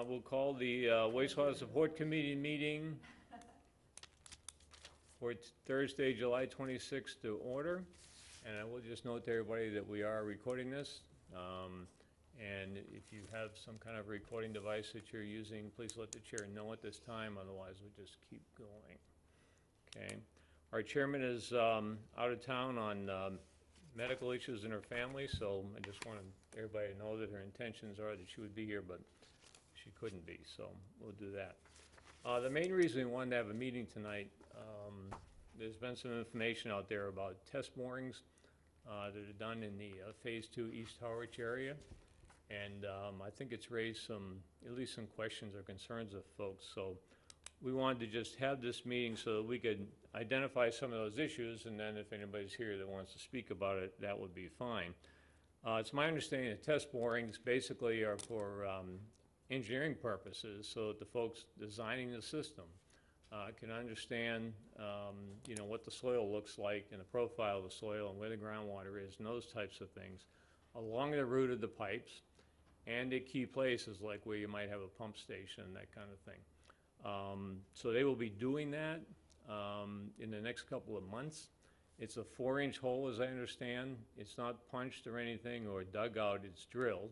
We'll call the Wastewater Support Committee meeting for Thursday, July 26th to order. And I will just note to everybody that we are recording this. And if you have some kind of recording device that you're using, please let the chair know at this time, otherwise we'll just keep going. Okay. Our chairman is out of town on medical issues in her family, so I just want everybody to know that her intentions are that she would be here, but she couldn't be, so we'll do that. The main reason we wanted to have a meeting tonight, there's been some information out there about test borings that are done in the Phase 2 East Harwich area, and I think it's raised at least some questions or concerns of folks, so we wanted to just have this meeting so that we could identify some of those issues, and then if anybody's here that wants to speak about it, that would be fine. It's my understanding that test borings basically are for engineering purposes, so that the folks designing the system can understand what the soil looks like and the profile of the soil and where the groundwater is and those types of things along the route of the pipes and at key places like where you might have a pump station, that kind of thing. So they will be doing that in the next couple of months. It's a 4-inch hole, as I understand. It's not punched or anything or dug out, it's drilled.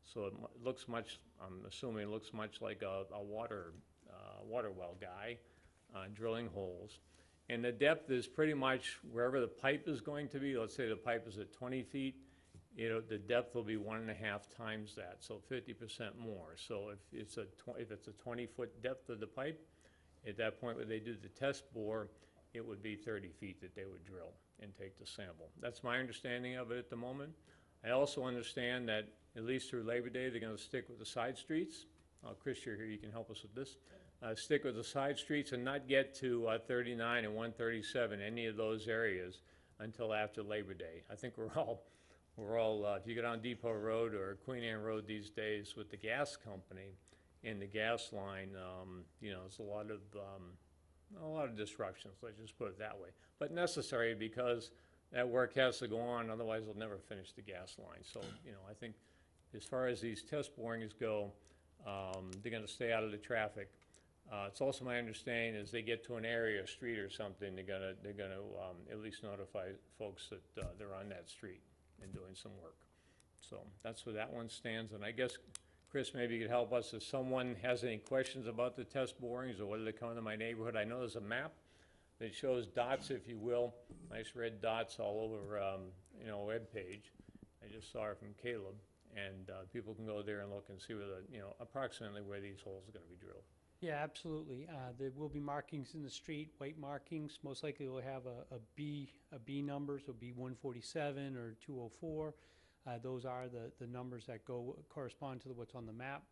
So it looks much, I'm assuming it looks much like a water well guy drilling holes. And the depth is pretty much wherever the pipe is going to be. Let's say the pipe is at 20 feet. The depth will be 1.5 times that, so 50% more. So if it's a 20-foot depth of the pipe, at that point where they do the test bore, it would be 30 feet that they would drill and take the sample. That's my understanding of it at the moment. I also understand that at least through Labor Day, they're going to stick with the side streets. Chris, you're here, you can help us with this. Stick with the side streets and not get to 39 and 137, any of those areas, until after Labor Day. I think we're all, if you go down Depot Road or Queen Anne Road these days with the gas company and the gas line, there's a lot of disruptions, let's just put it that way. But necessary because that work has to go on, otherwise they'll never finish the gas line. So, I think as far as these test borings go, they're going to stay out of the traffic. It's also my understanding as they get to an area, a street or something, they're going to at least notify folks that they're on that street and doing some work. So that's where that one stands. And I guess, Chris, maybe you could help us if someone has any questions about the test borings or whether they come to my neighborhood. I know there's a map that shows dots, if you will, nice red dots all over, a web page. I just saw it from Caleb. And people can go there and look and see where approximately where these holes are going to be drilled. Yeah, absolutely. There will be markings in the street, white markings. Most likely we'll have a B number, so B147 or 204. Those are the numbers that correspond to what's on the map.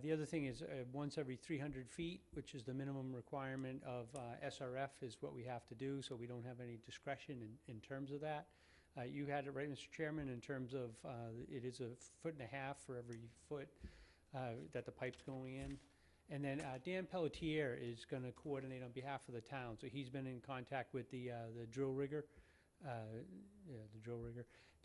The other thing is once every 300 feet, which is the minimum requirement of SRF, is what we have to do, so we don't have any discretion in terms of that. You had it right, Mr. Chairman, in terms of it is 1.5 feet for every foot that the pipe's going in. And then Dan Pelletier is going to coordinate on behalf of the town. So he's been in contact with the drill rigger,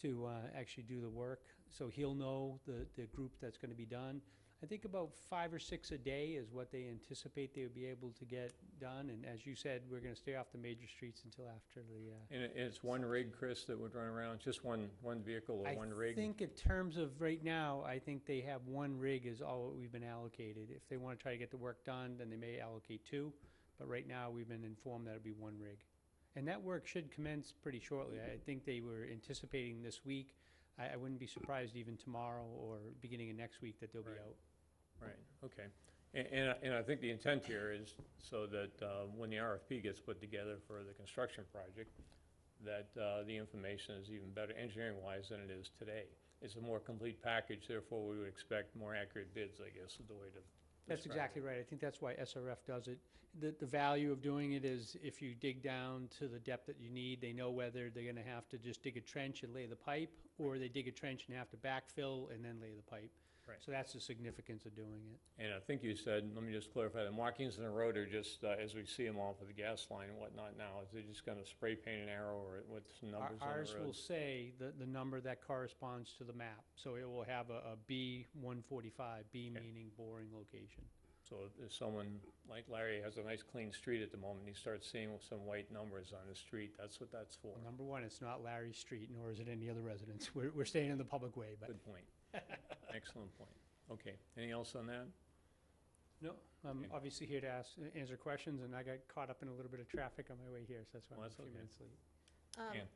to actually do the work. So he'll know the group that's going to be done. I think about 5 or 6 a day is what they anticipate they would be able to get done. And as you said, we're going to stay off the major streets until after the... And it's one rig, Chris, that would run around? Just one vehicle or one rig? I think in terms of right now, I think they have one rig is all we've been allocated. If they want to try to get the work done, then they may allocate 2. But right now, we've been informed that it'll be one rig. And that work should commence pretty shortly. I think they were anticipating this week. I wouldn't be surprised even tomorrow or beginning of next week that they'll be out. Right, okay. And I think the intent here is so that when the RFP gets put together for the construction project, that the information is even better engineering-wise than it is today. It's a more complete package, therefore we would expect more accurate bids, I guess, is the way to That's exactly right. I think that's why SRF does it. The value of doing it is if you dig down to the depth that you need, they know whether they're going to have to just dig a trench and lay the pipe, or they dig a trench and have to backfill and then lay the pipe. Right. So that's the significance of doing it. And I think you said, let me just clarify, the markings in the road are just, as we see them off of the gas line and whatnot now, is it just gonna spray paint an arrow or with some numbers on Ours the will road? say the number that corresponds to the map. So it will have a B145, B Okay. meaning boring location. So if someone, like Larry, has a nice clean street at the moment, he starts seeing some white numbers on the street, that's what that's for. Number one, it's not Larry's street, nor is it any other residence. We're staying in the public way, but Good point. Excellent point. Okay, anything else on that? no, I'm Okay. obviously here to answer questions, and I got caught up in a little bit of traffic on my way here, so that's why Well, I'm a that's few okay. minutes late. Ann.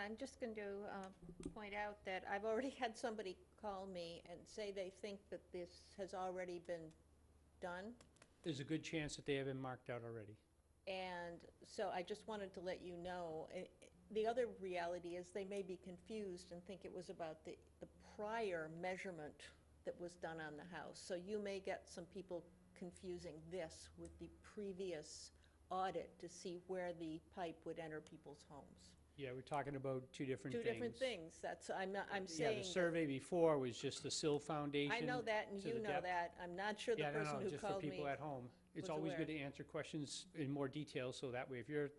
I'm just going to point out that I've already had somebody call me and say they think that this has already been done. There's a good chance that they have been marked out already. And so I just wanted to let you know. The other reality is they may be confused and think it was about the prior measurement that was done on the house. So you may get some people confusing this with the previous audit to see where the pipe would enter people's homes. Yeah, we're talking about two different things. Two different things. That's, I'm Yeah, saying. the survey before was just the sill foundation. I know that, and to you the know depth. that. I'm not sure the Yeah, no, person no, who just for called me. people at home. It's was always good aware. to answer questions in more detail, so that way if you're,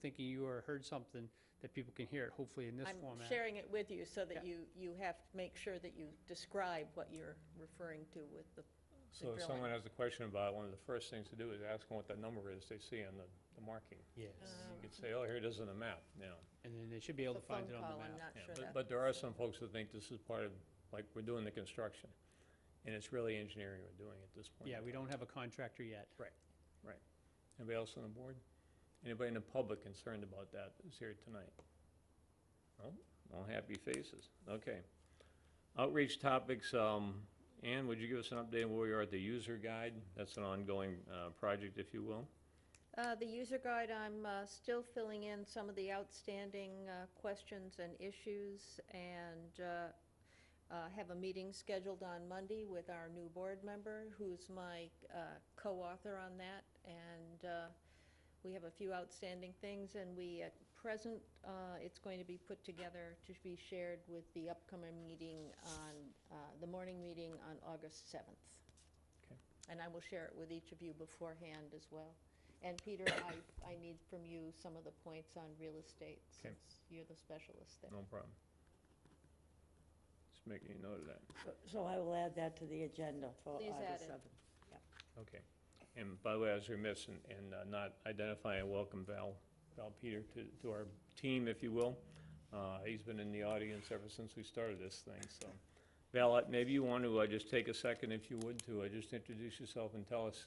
thinking you or heard something, that people can hear it, hopefully in this I'm format. sharing it with you so that Yeah. you have to make sure that you describe what you're referring to with the So if someone has a question about it, one of the first things to do is ask them what that number is they see on the marking. Yes, You could say, oh, here it is on the map, and then they should be able to It's a phone find it on call, the I'm map. not Yeah, sure but- that. But there are some folks that think this is part of, like, we're doing the construction, and it's really engineering we're doing at this point. Yeah, in we time. don't have a contractor yet. Anybody else on the board? Anybody in the public concerned about that is here tonight? No? All happy faces. Okay. Outreach topics, Ann, would you give us an update on where we are at the user guide? That's an ongoing project, if you will. The user guide, I'm still filling in some of the outstanding questions and issues, and have a meeting scheduled on Monday with our new board member, who's my co-author on that, and we have a few outstanding things, and at present, it's going to be put together to be shared with the upcoming meeting on, the morning meeting on August 7th. Okay. And I will share it with each of you beforehand as well. And Peter, I need from you some of the points on real estate, Okay. since you're the specialist there. No problem. Just making a note of that. So I will add that to the agenda for Please add August it. 7th. Okay. And by the way, I was remiss in not identifying and welcome Val Peter to our team, if you will. He's been in the audience ever since we started this thing, so. Val, maybe you want to just take a second, if you would, to just introduce yourself and tell us,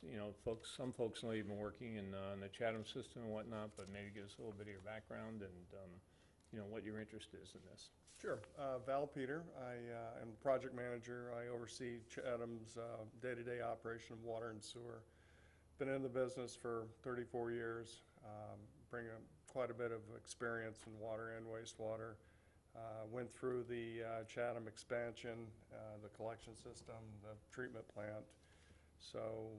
some folks know you've been working in the Chatham system and whatnot, but maybe give us a little bit of your background and, what your interest is in this. Sure. Val Peter. I am the project manager. I oversee Chatham's day-to-day operation of water and sewer. Been in the business for 34 years. Bring quite a bit of experience in water and wastewater. Went through the Chatham expansion, the collection system, the treatment plant. So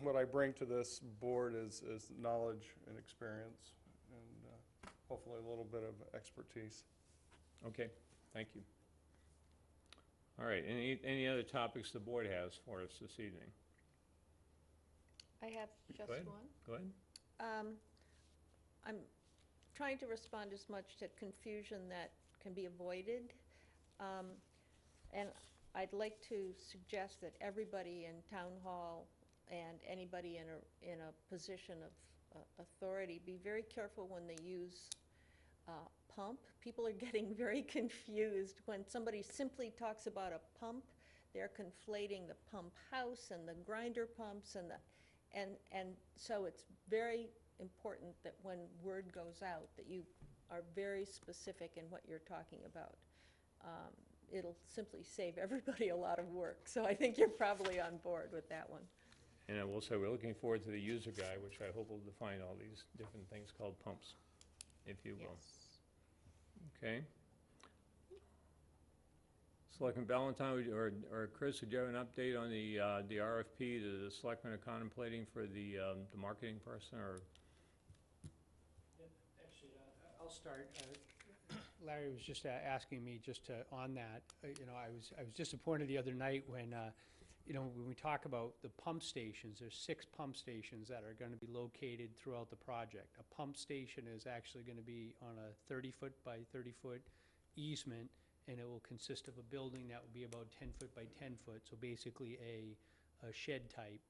what I bring to this board is knowledge and experience, and hopefully a little bit of expertise. Okay, thank you. All right, any other topics the board has for us this evening? I have just Go ahead. one. Go ahead. I'm trying to respond as much to confusion that can be avoided. And I'd like to suggest that everybody in town hall and anybody in a position of authority be very careful when they use pump. People are getting very confused. When somebody simply talks about a pump, they're conflating the pump house and the grinder pumps and so it's very important that when word goes out that you are very specific in what you're talking about. It'll simply save everybody a lot of work. So I think you're probably on board with that one. And I will say, we're looking forward to the user guide, which I hope will define all these different things called pumps, if you will. Yes. Okay? Selectman Valentine, or Chris, would you have an update on the RFP that the selectmen are contemplating for the marketing person, or? Actually, I'll start. Larry was just asking me just to, on that, you know, I was disappointed the other night when, you know, when we talk about the pump stations, there's 6 pump stations that are gonna be located throughout the project. A pump station is actually gonna be on a 30-foot by 30-foot easement, and it will consist of a building that will be about 10-foot by 10-foot, so basically a shed type.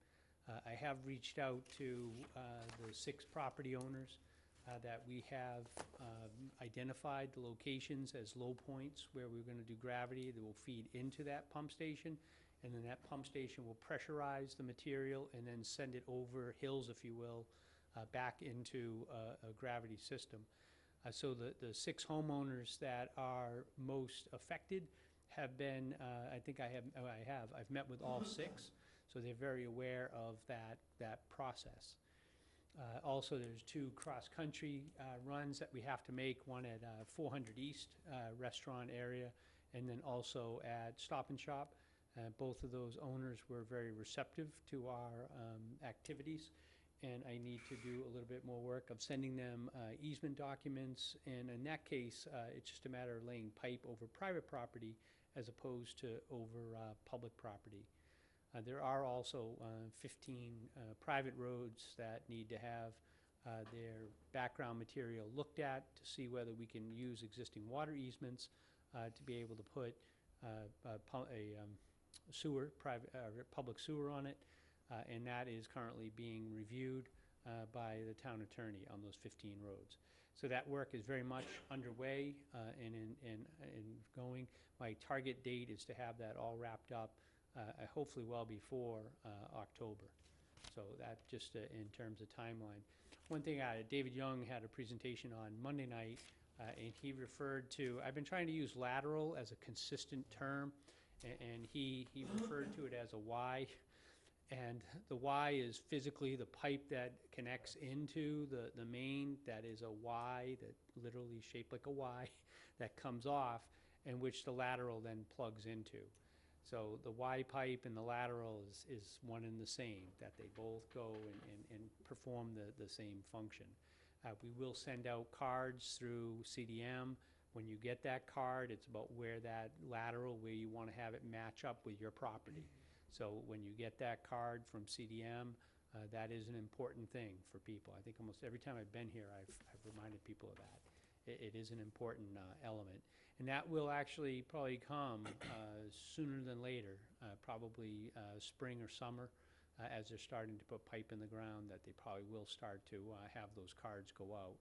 I have reached out to the 6 property owners that we have identified the locations as low points where we're gonna do gravity that will feed into that pump station, and then that pump station will pressurize the material and then send it over hills, if you will, back into a gravity system. So the 6 homeowners that are most affected have been, I've met with all 6, so they're very aware of that process. Also, there's 2 cross-country runs that we have to make, one at 400 East restaurant area, and then also at Stop and Shop. Both of those owners were very receptive to our activities, and I need to do a little bit more work of sending them easement documents, and in that case, it's just a matter of laying pipe over private property as opposed to over public property. There are also 15 private roads that need to have their background material looked at to see whether we can use existing water easements to be able to put public sewer on it, and that is currently being reviewed by the town attorney on those 15 roads. So that work is very much underway and going. My target date is to have that all wrapped up hopefully well before October. So that just in terms of timeline. One thing, David Young had a presentation on Monday night, and he referred to, I've been trying to use lateral as a consistent term, and he referred to it as a Y. And the Y is physically the pipe that connects into the main, that is a Y, that literally shaped like a Y, that comes off, and which the lateral then plugs into. So the Y pipe and the lateral is one and the same, that they both go and perform the same function. We will send out cards through CDM. When you get that card, it's about where that lateral, where you want to have it match up with your property. So when you get that card from CDM, that is an important thing for people. I think almost every time I've been here, I've reminded people of that. It is an important element. And that will actually probably come sooner than later, probably spring or summer, as they're starting to put pipe in the ground, that they probably will start to have those cards go out.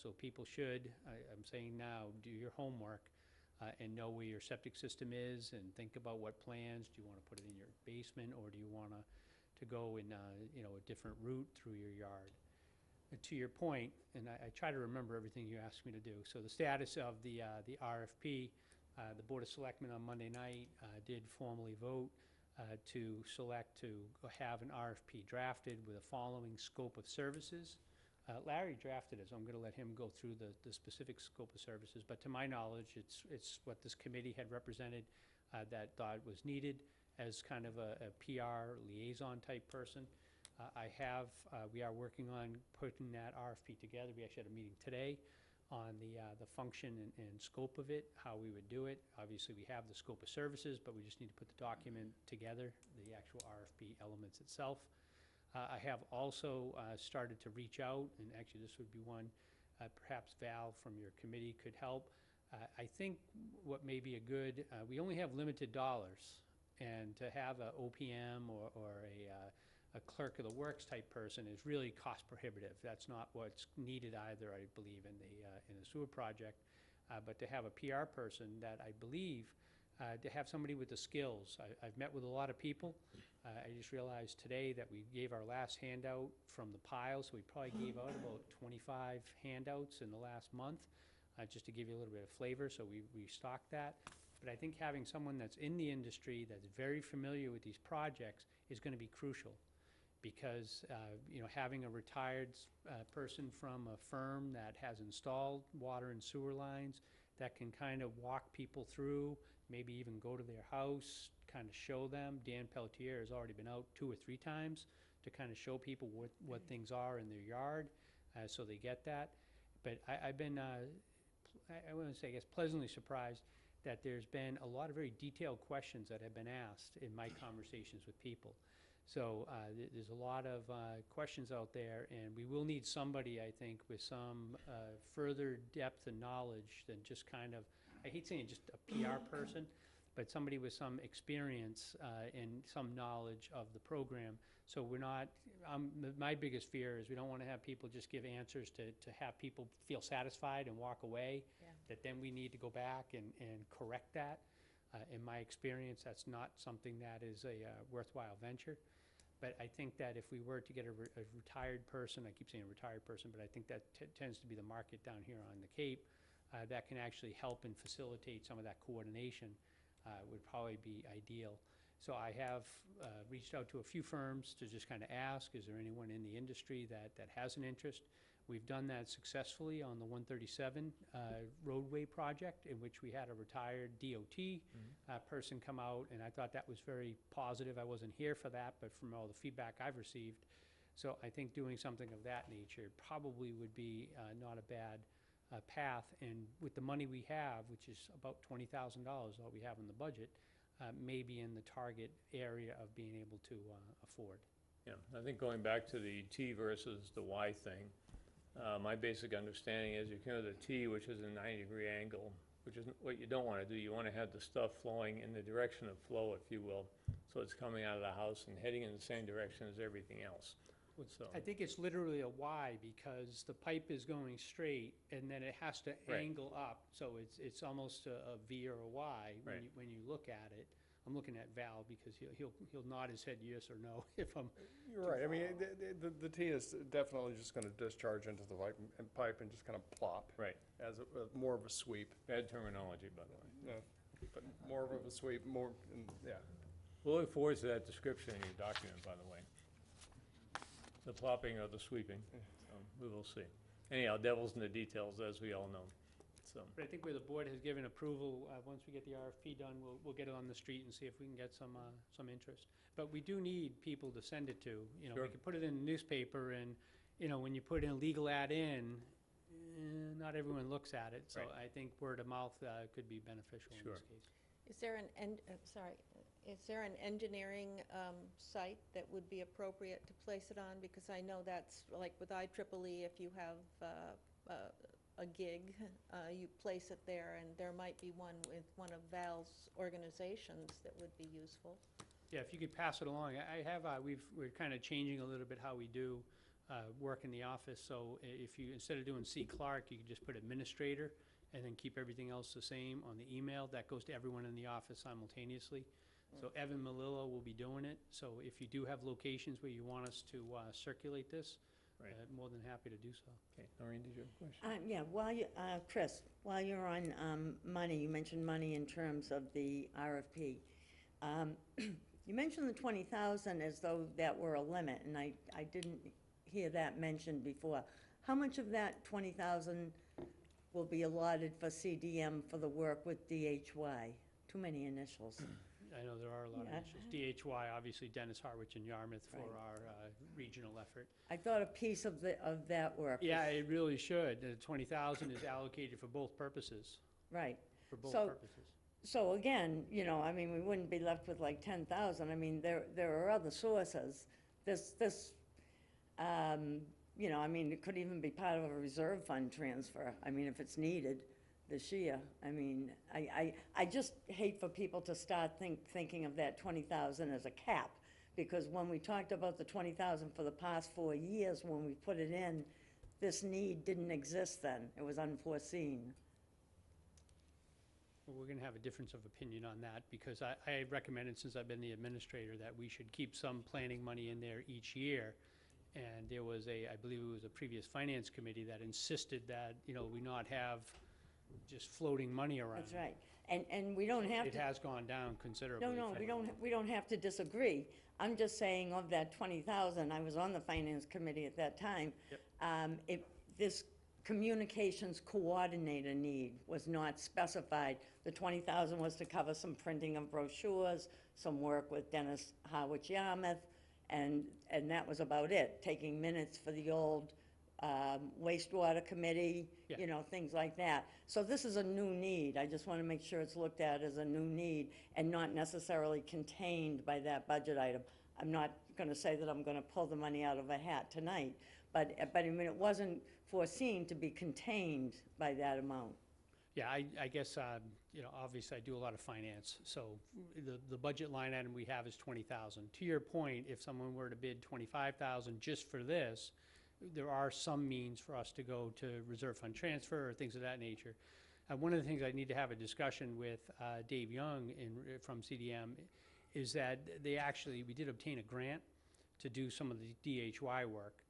So people should, I'm saying now, do your homework and know where your septic system is, and think about what plans. Do you want to put it in your basement, or do you want to go in a different route through your yard? To your point, and I try to remember everything you asked me to do. So the status of the RFP, the Board of Selectmen on Monday night did formally vote to select to have an RFP drafted with a following scope of services. Larry drafted it, so I'm going to let him go through the specific scope of services. But to my knowledge, it's what this committee had represented that thought was needed as kind of a PR liaison type person. We are working on putting that RFP together. We actually had a meeting today on the function and scope of it, how we would do it. Obviously, we have the scope of services, but we just need to put the document together, the actual RFP elements itself. I have also started to reach out, and actually this would be one, perhaps Val from your committee could help. I think what may be a good, we only have limited dollars, and to have a OPM or a clerk of the works type person is really cost prohibitive. That's not what's needed either, I believe, in the sewer project. But to have a PR person that I believe, to have somebody with the skills. I've met with a lot of people. I just realized today that we gave our last handout from the pile, so we probably gave out about 25 handouts in the last month, just to give you a little bit of flavor, so we restocked that. But I think having someone that's in the industry, that's very familiar with these projects, is going to be crucial. Because having a retired person from a firm that has installed water and sewer lines, that can kind of walk people through, maybe even go to their house, kind of show them. Dan Pelletier has already been out 2 or 3 times to kind of show people what things are in their yard, so they get that. But I've been I wouldn't say, I guess pleasantly surprised that there's been a lot of very detailed questions that have been asked in my conversations with people. So there's a lot of questions out there, and we will need somebody, I think, with some further depth and knowledge than just kind of, I hate saying just a PR person, but somebody with some experience and some knowledge of the program. So we're not, my biggest fear is we don't want to have people just give answers to have people feel satisfied and walk away, Yeah. that then we need to go back and correct that. In my experience, that's not something that is a worthwhile venture. But I think that if we were to get a retired person, I keep saying a retired person, but I think that tends to be the market down here on the Cape, that can actually help and facilitate some of that coordination, would probably be ideal. So I have reached out to a few firms to just kind of ask, is there anyone in the industry that has an interest? We've done that successfully on the 137 roadway project, in which we had a retired DOT person come out, and I thought that was very positive. I wasn't here for that, but from all the feedback I've received. So I think doing something of that nature probably would be not a bad path. And with the money we have, which is about $20,000, what we have in the budget, maybe in the target area of being able to afford. Yeah, I think going back to the T versus the Y thing, my basic understanding is you come to the T, which is a 90-degree angle, which is what you don't want to do. You want to have the stuff flowing in the direction of flow, if you will, so it's coming out of the house and heading in the same direction as everything else. So, I think it's literally a Y, because the pipe is going straight and then it has to Right. angle up. So it's almost a V or a Y Right. when you look at it. I'm looking at Val because he'll nod his head yes or no if I'm, You're right, I mean, the T is definitely just gonna discharge into the pipe and just kind of plop right, as more of a sweep. bad terminology, by the way. Yeah, but more of a sweep, more, yeah. We'll look forward to that description in your document, by the way. The plopping or the sweeping, so we will see. Anyhow, devil's in the details, as we all know, so. but I think where the board has given approval, once we get the RFP done, we'll get it on the street and see if we can get some interest. But we do need people to send it to, you know, Sure. we could put it in the newspaper and, you know, when you put in a legal ad in, not everyone looks at it. So Right. I think word of mouth could be beneficial in Sure. this case. Is there is there an engineering site that would be appropriate to place it on? Because I know that's, like with IEEE, if you have a gig, you place it there, and there might be one with one of Val's organizations that would be useful. Yeah, if you could pass it along. I have, we're kind of changing a little bit how we do work in the office. So if you, instead of doing C. Clark, you could just put administrator and then keep everything else the same on the email. That goes to everyone in the office simultaneously. So Evan Malillo will be doing it. So if you do have locations where you want us to circulate this, Right. more than happy to do so. Okay, Noreen, did you have a question? Yeah, while you, Chris, while you're on money, you mentioned money in terms of the RFP. You mentioned the 20,000 as though that were a limit, and I didn't hear that mentioned before. How much of that 20,000 will be allotted for CDM for the work with DHY? Too many initials. I know there are a lot of Yeah. issues. DHY, obviously Dennis, Harwich, and Yarmouth for Right. our regional effort. I thought a piece of that work was. Yeah, it really should. The 20,000 is allocated for both purposes, Right. for both So- purposes. So again, you know, I mean, we wouldn't be left with like 10,000. I mean, there are other sources. You know, I mean, it could even be part of a reserve fund transfer. I mean, if it's needed this year. I mean, I just hate for people to start thinking of that 20,000 as a cap. Because when we talked about the 20,000 for the past 4 years, when we put it in, this need didn't exist then. It was unforeseen. Well, we're going to have a difference of opinion on that, because I recommended, since I've been the administrator, that we should keep some planning money in there each year. And there was I believe it was a previous finance committee that insisted that, you know, we not have just floating money around. That's right. And we don't have It to. has gone down considerably. No, we don't have to disagree. I'm just saying of that 20,000, I was on the finance committee at that time. Yep. This communications coordinator need was not specified. The 20,000 was to cover some printing of brochures, some work with Dennis Harwich Yarmouth, and that was about it, taking minutes for the old wastewater committee, Yeah. you know, things like that. So this is a new need. I just want to make sure it's looked at as a new need and not necessarily contained by that budget item. I'm not going to say that I'm going to pull the money out of a hat tonight, but I mean, it wasn't foreseen to be contained by that amount. Yeah, I guess, you know, obviously I do a lot of finance, so the budget line item we have is 20,000. To your point, if someone were to bid 25,000 just for this, there are some means for us to go to reserve fund transfer or things of that nature. One of the things I need to have a discussion with Dave Young from CDM is that we did obtain a grant to do some of the DHY work.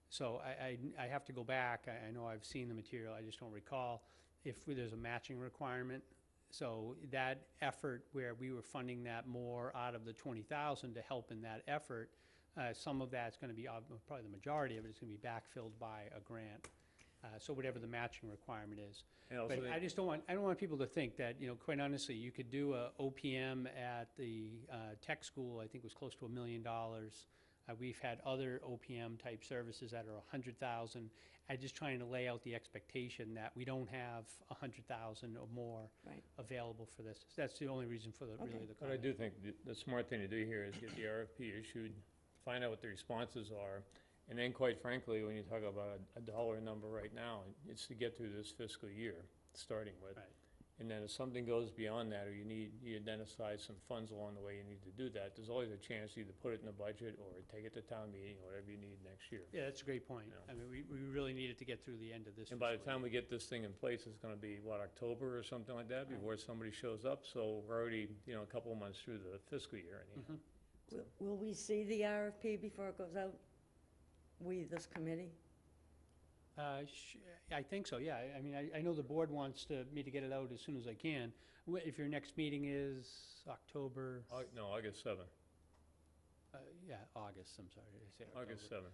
So I have to go back. I know I've seen the material, I just don't recall if there's a matching requirement. So that effort where we were funding that more out of the 20,000 to help in that effort, some of that's going to be, probably the majority of it is going to be backfilled by a grant. So whatever the matching requirement is. And also, But I just don't want people to think that, you know, quite honestly, you could do a OPM at the tech school, I think was close to $1 million. We've had other OPM type services that are 100,000. I'm just trying to lay out the expectation that we don't have 100,000 or more Right. available for this. That's the only reason for really the but I comment. do think the smart thing to do here is get the RFP issued, find out what the responses are, and then quite frankly, when you talk about a dollar number right now, it's to get through this fiscal year, starting with. Right. And then if something goes beyond that, or you identify some funds along the way you need to do that, there's always a chance to either put it in the budget or take it to town meeting, or whatever you need next year. Yeah, that's a great point. Yeah. I mean, we really needed to get through the end of this. And by the fiscal time we get this thing in place, it's gonna be, what, October or something like that, before somebody shows up, so we're already, you know, a couple of months through the fiscal year anyhow. Will we see the RFP before it goes out? This committee? I think so, yeah. I mean, I know the board wants me to get it out as soon as I can. If your next meeting is October, No, August 7th, yeah, August, I'm sorry, did I say August October?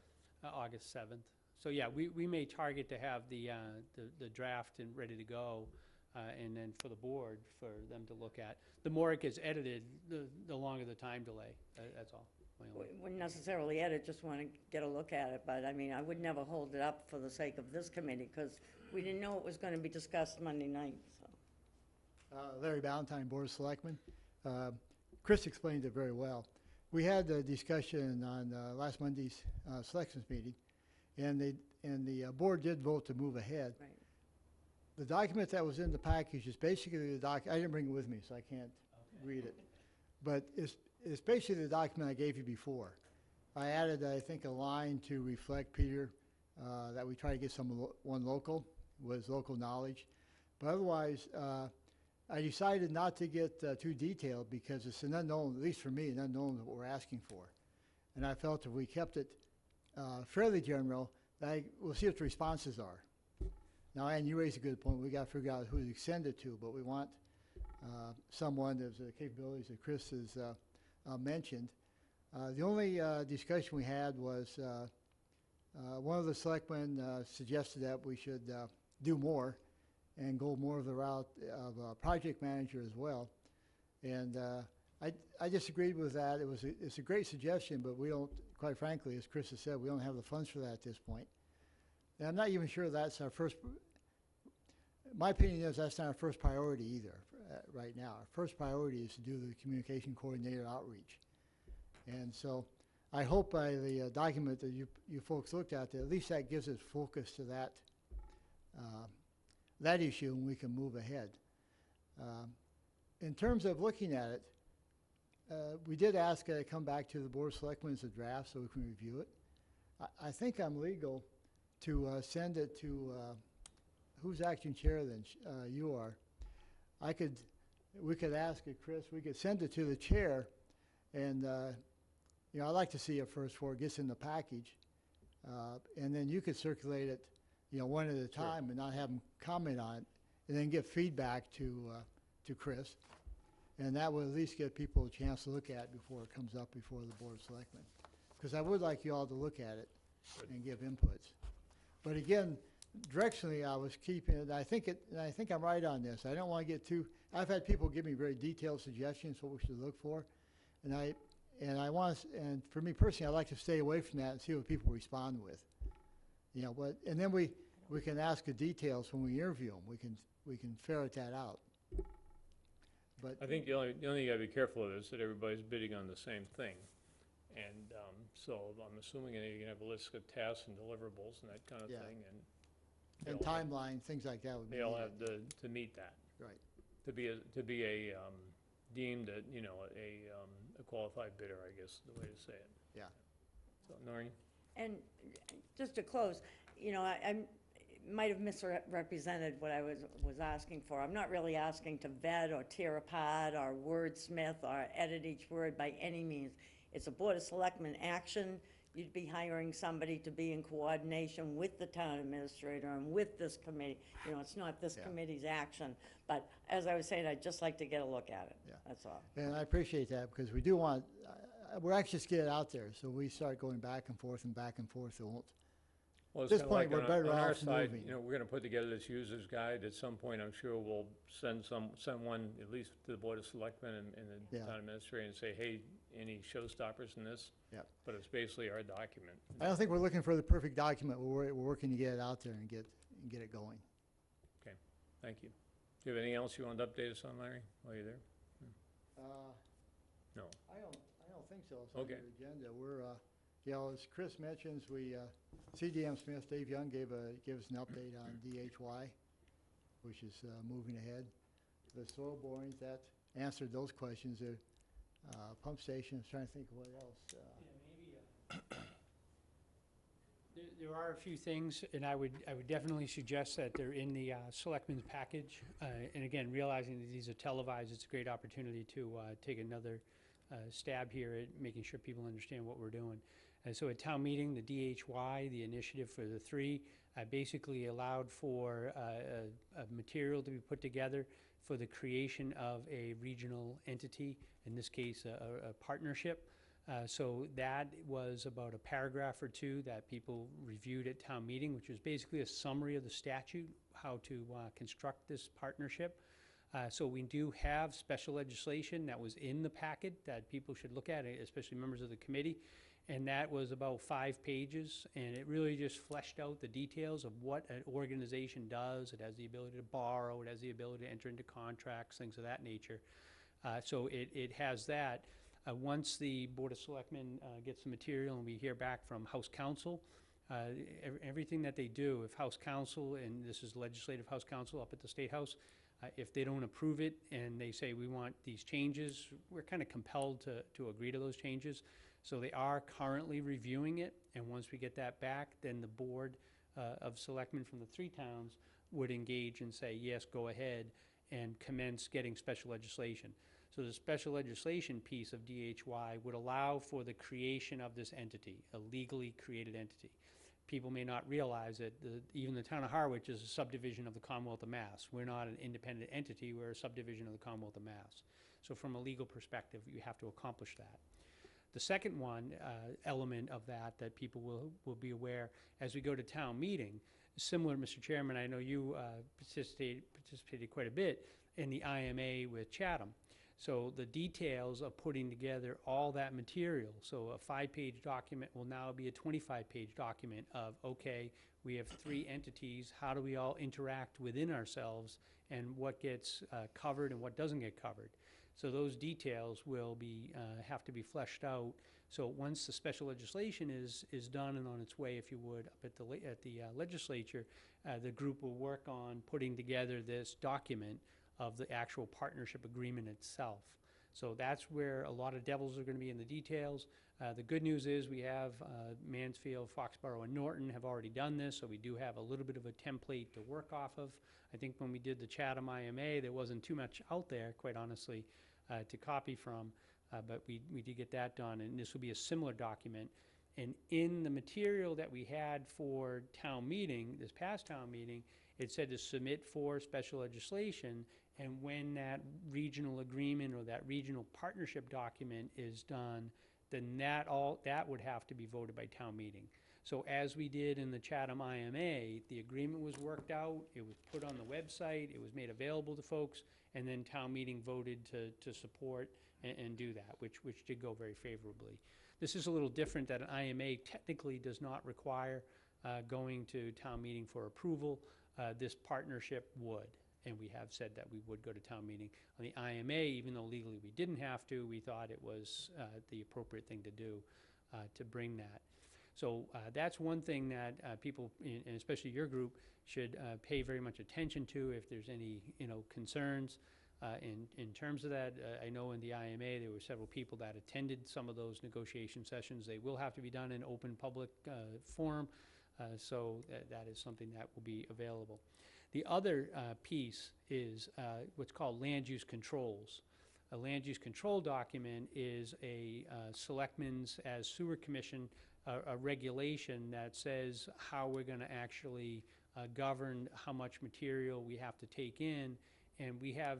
7th. August 7th. So, yeah, we may target to have the draft and ready to go, and then for the board, for them to look at. The more it gets edited, the longer the time delay, that's all. Wouldn't necessarily edit, just want to get a look at it, but I mean, I would never hold it up for the sake of this committee, because we didn't know it was going to be discussed Monday night, so. Larry Ballantyne, Board of Selectmen. Chris explained it very well. We had a discussion on last Monday's selections meeting, and the board did vote to move ahead. Right. The document that was in the package is basically the I didn't bring it with me, so I can't read it. But it's basically the document I gave you before. I added, I think, a line to reflect, Peter, that we try to get one local, was local knowledge. But otherwise, I decided not to get too detailed because it's an unknown, at least for me, an unknown of what we're asking for. And I felt if we kept it fairly general, we'll see what the responses are. Now, Ann, you raised a good point. We got to figure out who to send it to, but we want someone that has the capabilities that Chris has mentioned. The only discussion we had was one of the selectmen suggested that we should do more and go more of the route of a project manager as well. And I disagreed with that. It's a great suggestion, but we don't, quite frankly, as Chris has said, we don't have the funds for that at this point. And I'm not even sure that's our first, my opinion is that's not our first priority either right now. Our first priority is to do the communication coordinator outreach. And so I hope by the document that you folks looked at, that at least that gives us focus to that issue, and we can move ahead. In terms of looking at it, we did ask that it come back to the Board of Selectmen as a draft so we can review it. I think I'm legal to send it to, who's acting chair then? You are. We could ask it, Chris, we could send it to the chair, and you know, I'd like to see it first before it gets in the package, and then you could circulate it, you know, one at a time and not have them comment on it, and then give feedback to Chris, and that would at least give people a chance to look at it before it comes up before the Board of Selectmen, because I would like you all to look at it and give inputs. But again, directionally, I was keeping it. I think I'm right on this. I don't want to get too. I've had people give me very detailed suggestions what we should look for, and for me personally, I like to stay away from that and see what people respond with. You know, but, and then we can ask the details when we interview them. We can ferret that out. But, I think the only thing you gotta be careful of is that everybody's bidding on the same thing. And, so I'm assuming that you're gonna have a list of tasks and deliverables and that kind of Yeah. thing, and and they'll have- timeline, things like that would be they all needed. have to meet that. Right. To be a, deemed a, you know, a qualified bidder, I guess, is the way to say it. Yeah. So, Noreen? And just to close, you know, I might have misrepresented what I was asking for. I'm not really asking to vet or tear apart or wordsmith or edit each word by any means. It's a Board of Selectmen action. You'd be hiring somebody to be in coordination with the town administrator and with this committee. You know, it's not this Yeah. committee's action. But as I was saying, I'd just like to get a look at it. Yeah. That's all. And I appreciate that, because we do want, we're anxious to get it out there, so we start going back and forth, it won't. Well, it's This kinda point, like we're on better on our off side, moving. you know, we're gonna put together this user's guide. At some point, I'm sure we'll send one, at least to the Board of Selectmen and the Yeah. town administrator, and say, hey, any showstoppers in this? Yep. But it's basically our document. I don't think we're looking for the perfect document. We're working to get it out there and get it going. Thank you. Do you have anything else you want to update us on, Larry, while you're there? No. I don't think so. It's on Okay. your agenda. We're, you know, as Chris mentions, CDM Smith, Dave Young gave us an update on DHY, which is moving ahead. The soil borings, that answered those questions. The pump station, I was trying to think of what else. There are a few things, and I would definitely suggest that they're in the selectmen's package. And again, realizing that these are televised, it's a great opportunity to take another stab here at making sure people understand what we're doing. So at town meeting, the DHY, the initiative for the three, basically allowed for a material to be put together for the creation of a regional entity, in this case, a partnership. So that was about a paragraph or two that people reviewed at town meeting, which was basically a summary of the statute, how to construct this partnership. So we do have special legislation that was in the packet that people should look at, especially members of the committee. And that was about 5 pages, and it really just fleshed out the details of what an organization does. It has the ability to borrow, it has the ability to enter into contracts, things of that nature. So it has that. Once the Board of Selectmen gets the material and we hear back from House Counsel, everything that they do, if House Counsel, and this is Legislative House Counsel up at the State House, if they don't approve it and they say we want these changes, we're kind of compelled to agree to those changes. So they are currently reviewing it, and once we get that back, then the Board of Selectmen from the 3 towns would engage and say, yes, go ahead, and commence getting special legislation. So the special legislation piece of DHY would allow for the creation of this entity, a legally created entity. People may not realize that even the town of Harwich is a subdivision of the Commonwealth of Mass. We're not an independent entity, we're a subdivision of the Commonwealth of Mass. So from a legal perspective, you have to accomplish that. The second one, element of that people will be aware as we go to town meeting, similar, Mr. Chairman, I know you participated quite a bit in the IMA with Chatham. So the details of putting together all that material, so a 5-page document will now be a 25-page document of, okay, we have 3 entities, how do we all interact within ourselves, and what gets covered and what doesn't get covered. So those details will be, have to be fleshed out. So once the special legislation is done and on its way, if you would, up at the legislature, the group will work on putting together this document of the actual partnership agreement itself. So that's where a lot of devils are going to be in the details. The good news is we have Mansfield, Foxborough, and Norton have already done this, so we do have a little bit of a template to work off of. I think when we did the Chatham IMA, there wasn't too much out there, quite honestly, to copy from, but we did get that done, and this will be a similar document. And in the material that we had for town meeting, this past town meeting, it said to submit for special legislation, and when that regional agreement or that regional partnership document is done, then that would have to be voted by town meeting. So as we did in the Chatham IMA, the agreement was worked out, it was put on the website, it was made available to folks, and then town meeting voted to support and do that, which did go very favorably. This is a little different, that an IMA technically does not require going to town meeting for approval, this partnership would. And we have said that we would go to town meeting. On the IMA, even though legally we didn't have to, we thought it was the appropriate thing to do to bring that. So that's one thing that people, and especially your group, should pay very much attention to if there's any, concerns. In terms of that, I know in the IMA, there were several people that attended some of those negotiation sessions. They will have to be done in open public forum, so that is something that will be available. The other piece is what's called land use controls. A land use control document is a selectmen's, as sewer commission, a regulation that says how we're gonna actually govern how much material we have to take in. And we have,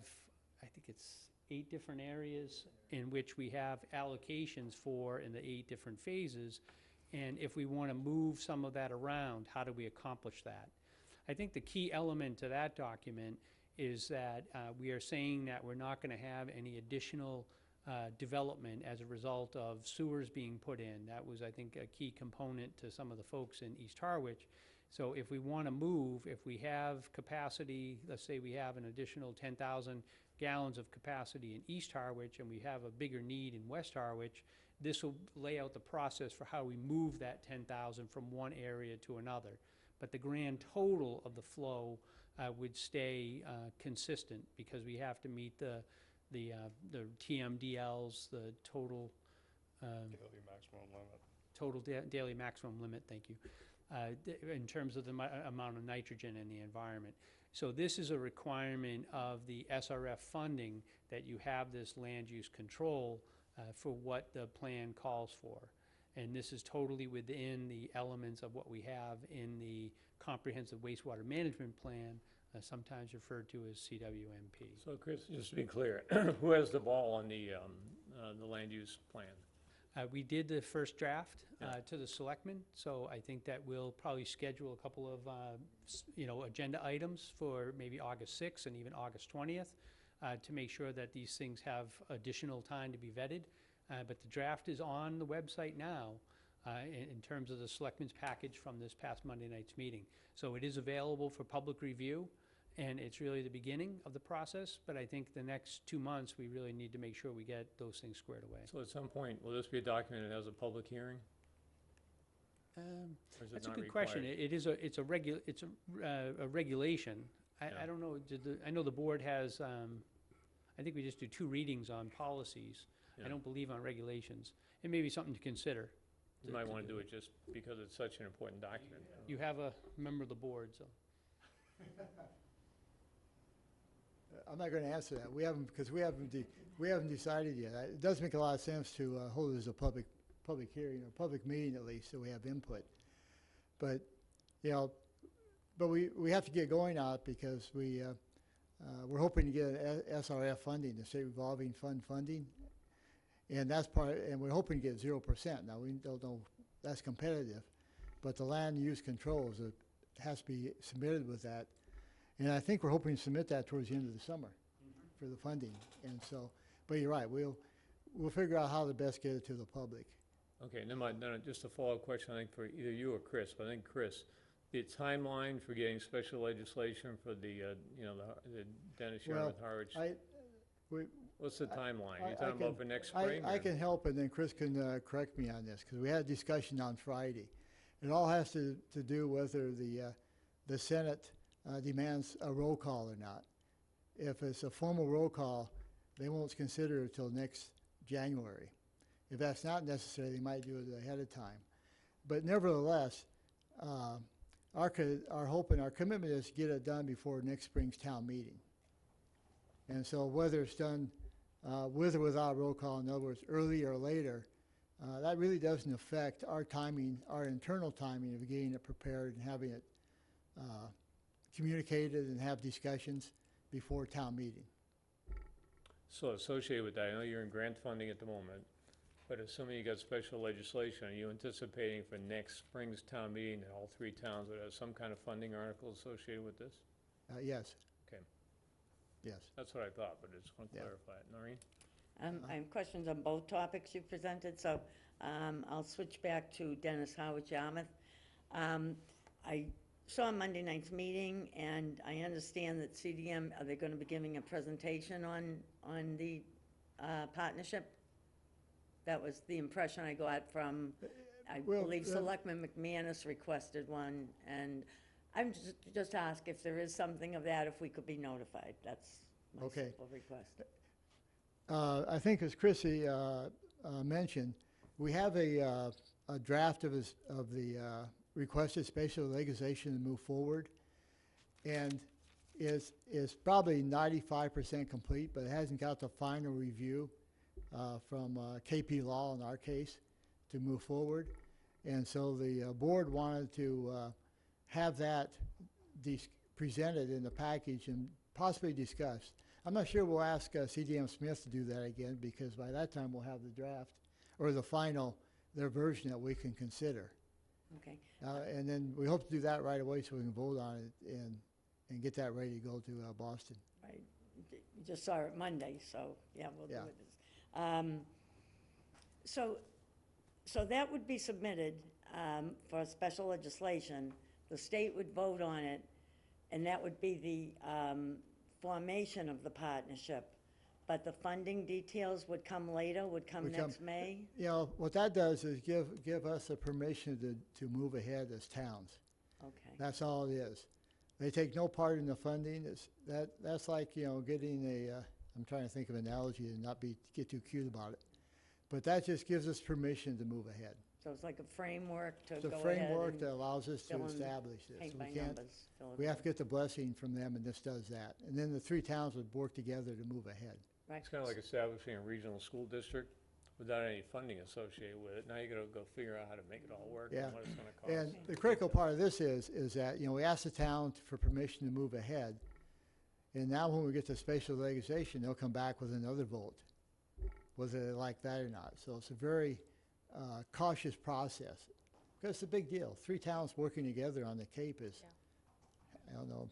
I think it's 8 different areas in which we have allocations for in the 8 different phases. And if we wanna move some of that around, how do we accomplish that? I think the key element to that document is that we are saying that we're not gonna have any additional development as a result of sewers being put in. That was, I think, a key component to some of the folks in East Harwich. So if we wanna move, if we have capacity, let's say we have an additional 10,000 gallons of capacity in East Harwich and we have a bigger need in West Harwich, this will lay out the process for how we move that 10,000 from one area to another. But the grand total of the flow would stay consistent because we have to meet the TMDLs, the total Daily maximum limit. total daily maximum limit, thank you, in terms of the amount of nitrogen in the environment. So this is a requirement of the SRF funding that you have this land use control for what the plan calls for. And this is totally within the elements of what we have in the Comprehensive Wastewater Management Plan, sometimes referred to as CWMP. So Chris, just to be clear, who has the ball on the land use plan? We did the first draft Yeah. to the selectmen, so I think that we'll probably schedule a couple of, agenda items for maybe August 6th and even August 20th to make sure that these things have additional time to be vetted. But the draft is on the website now in terms of the selectmen's package from this past Monday night's meeting. So it is available for public review, and it's really the beginning of the process. But I think the next 2 months, we really need to make sure we get those things squared away. So at some point, will this be a document that has a public hearing? Or is it That's a not good question. required? It's a regulation. Yeah. I don't know, I know the board has, I think we just do 2 readings on policies. I Yeah. don't believe on regulations. It may be something to consider. You might want to do it just because it's such an important document. You have a member of the board, so. I'm not gonna answer that. We haven't, because we haven't decided yet. It does make a lot of sense to hold it as a public hearing, or public meeting at least, so we have input. But, but we have to get going on it because we're hoping to get SRF funding, the state revolving fund funding. And that's and we're hoping to get 0%. Now, we don't know, that's competitive, but the land use controls, it has to be submitted with that. And I think we're hoping to submit that towards the end of the summer for the funding. And so, but you're right, we'll figure out how to best get it to the public. Okay, then just a follow-up question, I think, for either you or Chris, but I think Chris, the timeline for getting special legislation for the Dennis Yarmouth Harwich, what's the timeline? You talking about for next spring? I can help, and then Chris can correct me on this, because we had a discussion on Friday. It all has to do whether the Senate demands a roll call or not. If it's a formal roll call, they won't consider it until next January. If that's not necessary, they might do it ahead of time. But nevertheless, our hope and our commitment is to get it done before next spring's town meeting. And so whether it's done with or without roll call, in other words, early or later, that really doesn't affect our timing, our internal timing of getting it prepared and having it communicated and have discussions before town meeting. So associated with that, I know you're in grant funding at the moment, but assuming you got special legislation, are you anticipating for next spring's town meeting that all 3 towns would have some kind of funding article associated with this? Yes. Okay. Yes. That's what I thought, but I just want to Yeah. clarify it. Noreen? I have questions on both topics you presented, so I'll switch back to Dennis Howard Yarmouth. I saw Monday night's meeting, and I understand that CDM, are they gonna be giving a presentation on the partnership? That was the impression I got from, I Well, believe Selectman McManus requested one, and I'm just ask if there is something of that, if we could be notified. That's my Okay. simple request. I think as Chrissy mentioned, we have a draft of the requested spatial legalization to move forward. And is probably 95% complete, but it hasn't got the final review from KP Law in our case to move forward. And so the board wanted to have that presented in the package and possibly discussed. I'm not sure we'll ask CDM Smith to do that again, because by that time we'll have the draft or the final, their version that we can consider. Okay. And then we hope to do that right away so we can vote on it and get that ready to go to Boston. Right. You just saw it Monday, so, yeah, we'll do Yeah. it. So that would be submitted for special legislation. The state would vote on it, and that would be the formation of the partnership. But the funding details would come later, would come Would come- next May? You know, what that does is give us a permission to move ahead as towns. Okay. That's all it is. They take no part in the funding. That's like, you know, getting I'm trying to think of an analogy and not get too cute about it. But that just gives us permission to move ahead. So it's like a framework to It's go a ahead framework and that allows us to fill in establish this. paint We by can't, numbers. fill it we have to in. get the blessing from them, and this does that. And then the three towns would work together to move ahead. Right. It's kind of like establishing a regional school district without any funding associated with it. Now you gotta go figure out how to make it all work Yeah. and what it's gonna cost. And the critical part of this is that, you know, we asked the town for permission to move ahead. And now when we get to spatial legalization, they'll come back with another vote, whether they like that or not. So it's a very cautious process. Because it's a big deal. Three towns working together on the Cape is, I don't know,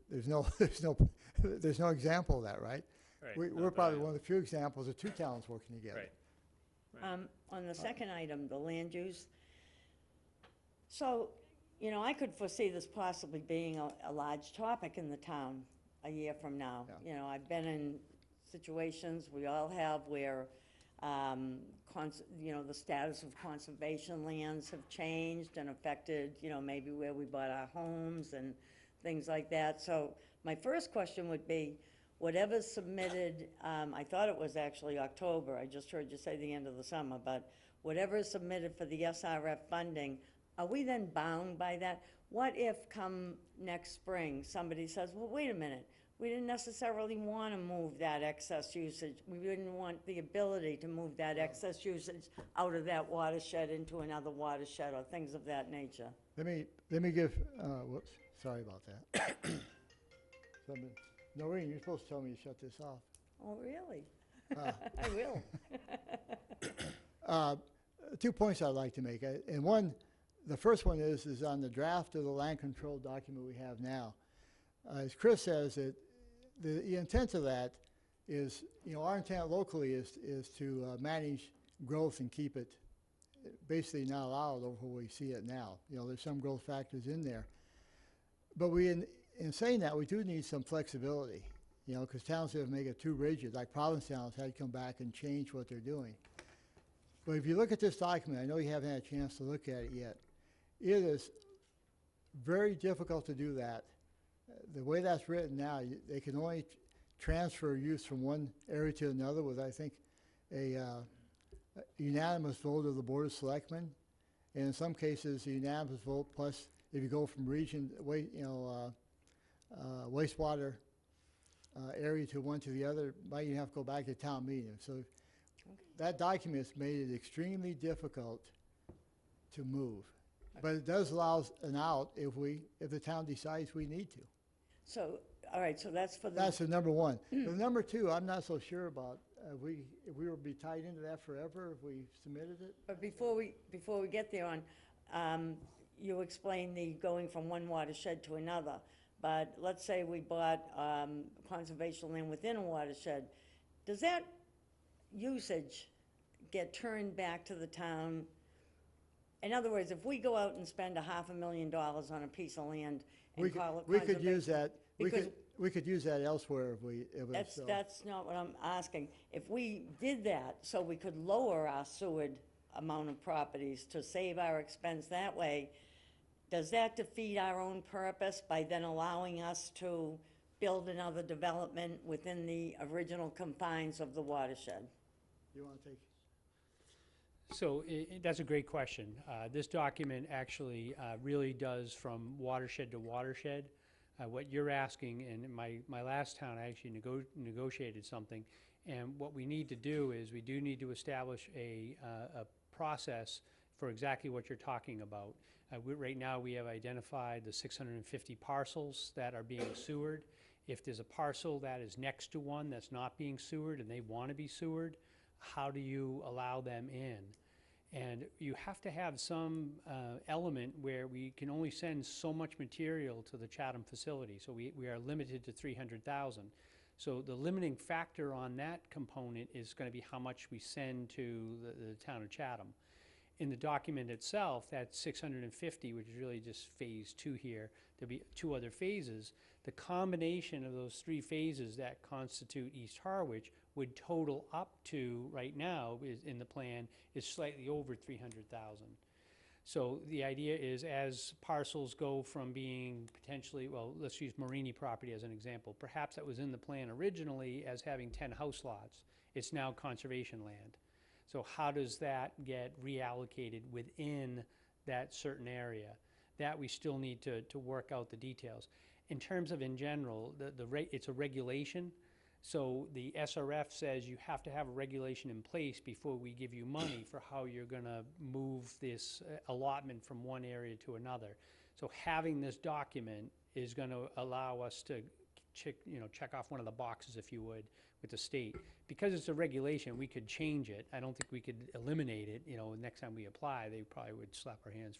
there's no example of that, right? Right, We're not that probably I one of the few examples of two towns working know. together. Right. On the second item, the land use, so, you know, I could foresee this possibly being a large topic in the town a year from now. Yeah. You know, I've been in situations, we all have, where, you know, the status of conservation lands have changed and affected, you know, maybe where we bought our homes and things like that. So my first question would be, whatever's submitted, I thought it was actually October, I just heard you say the end of the summer, but whatever is submitted for the SRF funding, are we then bound by that? What if come next spring, somebody says, well, wait a minute, we didn't necessarily want to move that excess usage. We didn't want the ability to move that excess usage out of that watershed into another watershed or things of that nature. Let me give, whoops, sorry about that. Noreen, you're supposed to tell me to shut this off. Oh, really? Uh, I will. 2 points I'd like to make. And the first one is on the draft of the land control document we have now. As Chris says, the intent of that is, you know, our intent locally is to manage growth and keep it basically not allowed over where we see it now. You know, there's some growth factors in there. But in saying that, we do need some flexibility, you know, because towns that make it too rigid, like Provincetown had to come back and change what they're doing. But if you look at this document, I know you haven't had a chance to look at it yet, it is very difficult to do that. The way that's written now, they can only transfer use from one area to another with, I think, a unanimous vote of the Board of Selectmen. And in some cases, a unanimous vote plus, if you go from region, wastewater area to one to the other, might even have to go back to town meeting. So that document's made it extremely difficult to move. But it does allow us an out if the town decides we need to. So, all right, so that's for the. That's the number one. The number two, I'm not so sure about. If we would be tied into that forever if we submitted it. But before we get there you explained the going from one watershed to another. But let's say we bought conservation land within a watershed. Does that usage get turned back to the town In other words, if we go out and spend $500,000 on a piece of land We and could, call it we could use conservation- that, because- we could use that elsewhere if we, if it's, That's not what I'm asking. If we did that, so we could lower our sewer amount of properties to save our expense that way, does that defeat our own purpose by then allowing us to build another development within the original confines of the watershed? you wanna take? So that's a great question. This document actually really does from watershed to watershed. What you're asking, and in my last town, I actually negotiated something, and what we need to do is we do need to establish a process for exactly what you're talking about. Right now, we have identified the 650 parcels that are being sewered. If there's a parcel that is next to one that's not being sewered and they want to be sewered, how do you allow them in? And you have to have some element where we can only send so much material to the Chatham facility, so we are limited to 300,000. So the limiting factor on that component is going to be how much we send to the town of Chatham. In the document itself, that's 650, which is really just phase 2 here. There'll be 2 other phases. The combination of those 3 phases that constitute East Harwich would total up to, right now, is in the plan, is slightly over 300,000. So the idea is, as parcels go from being potentially, well, let's use Marini property as an example. Perhaps that was in the plan originally as having 10 house lots. It's now conservation land. So how does that get reallocated within that certain area? That we still need to work out the details. In terms of, in general, it's a regulation. So the SRF says you have to have a regulation in place before we give you money for how you're gonna move this allotment from one area to another. So having this document is gonna allow us to check off one of the boxes, if you would, with the state. Because it's a regulation, we could change it. I don't think we could eliminate it. Next time we apply, they probably would slap our hands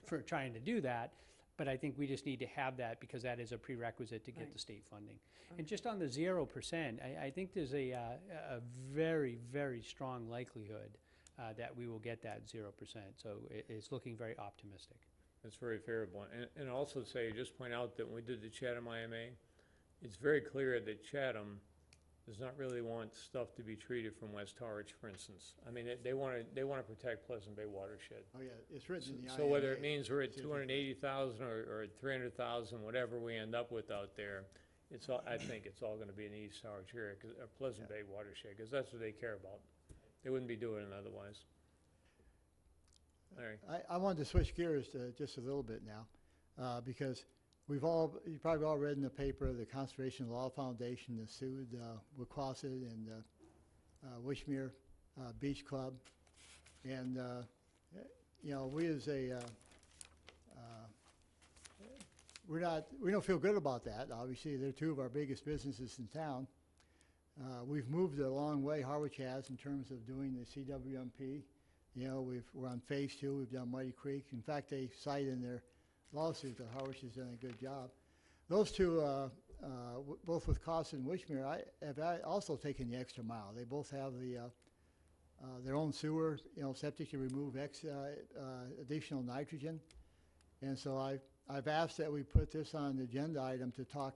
for trying to do that. But I think we just need to have that because that is a prerequisite to get Right. the state funding. And just on the 0%, I think there's a very, very strong likelihood that we will get that 0%. So it's looking very optimistic. That's very favorable. And also say, just point out that when we did the Chatham IMA, it's very clear that Chatham does not really want stuff to be treated from West Harwich, for instance. I mean, they want to protect Pleasant Bay watershed. Oh, yeah, it's written in the IMA. So whether it means we're at specifically. 280,000 or at 300,000, whatever we end up with out there, I think it's all gonna be in the East Harwich area, or Pleasant Bay watershed, because that's what they care about. They wouldn't be doing it otherwise. All right. I wanted to switch gears to just a little bit now, because you probably all read in the paper, the Conservation Law Foundation has sued Waquasit and Wishmere Beach Club. And, we as we don't feel good about that. Obviously, they're 2 of our biggest businesses in town. We've moved a long way, Harwich has, in terms of doing the CWMP. We're on phase 2, we've done Muddy Creek. In fact, they cite in their lawsuit that Harwich has done a good job. Those 2, both with Cost and Wishmere, have also taken the extra mile. They both have their own sewer, septic to remove additional nitrogen. And so I've asked that we put this on the agenda item to talk.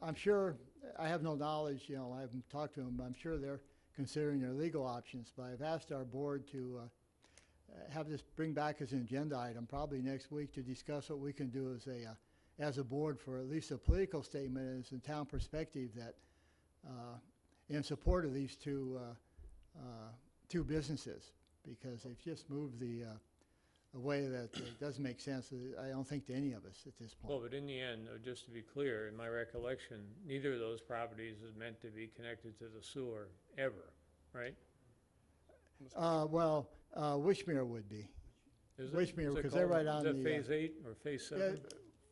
I'm sure, I have no knowledge, I haven't talked to them, but I'm sure they're considering their legal options. But I've asked our board to have this bring back as an agenda item probably next week to discuss what we can do as a board for at least a political statement as a town perspective that in support of these 2 businesses, because they've just moved a way that it doesn't make sense, I don't think, to any of us at this Well, point. but in the end, just to be clear, in my recollection, neither of those properties is meant to be connected to the sewer ever, right? Wishmere would be. Is it? Wishmere, Is it because they're called- right on Is the, that phase 8 or phase 7?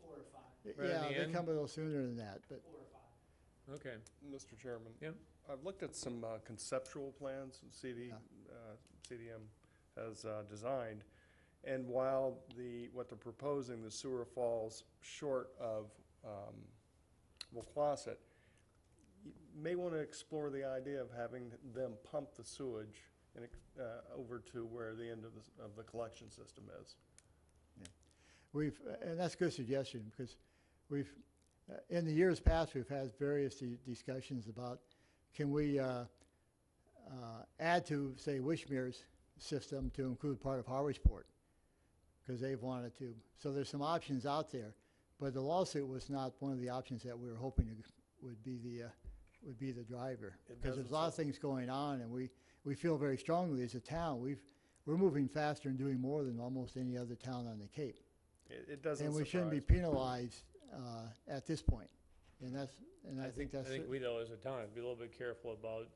4 or 5. Right Yeah, in the they end? come a little sooner than that, but 4 or 5. Okay. Mr. Chairman? Yep. I've looked at some conceptual plans CDM has designed, and while what they're proposing, the sewer falls short of Waquasit, you may want to explore the idea of having them pump the sewage and over to where the end of the collection system is. And that's a good suggestion, because in the years past, we've had various discussions about, can we add to, say, Wishmere's system to include part of Harwichport, because they've wanted to. So there's some options out there, but the lawsuit was not one of the options that we were hoping would be the driver. It Because there's doesn't a lot of things going on, and we feel very strongly as a town, we're moving faster and doing more than almost any other town on the Cape. It doesn't And we shouldn't be surprise me. penalized at this point. And I think that's. I think we though, as a town, have to be a little bit careful about,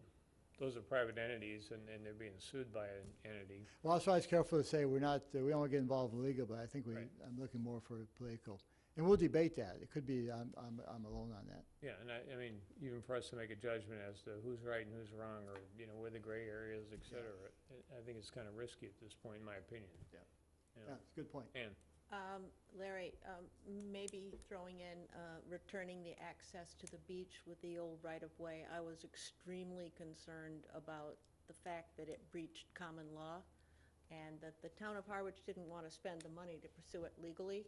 those are private entities and they're being sued by an entity. Well, that's why I was careful to say we don't want to get involved in legal, but I think Right. I'm looking more for political. And we'll debate that. It could be I'm alone on that. Yeah, and I mean, even for us to make a judgment as to who's right and who's wrong, or, where the gray areas, et cetera, I think it's kind of risky at this point, in my opinion. Yeah. You Yeah, know. it's a good point. And, Larry, maybe throwing in, returning the access to the beach with the old right-of-way. I was extremely concerned about the fact that it breached common law, and that the town of Harwich didn't want to spend the money to pursue it legally,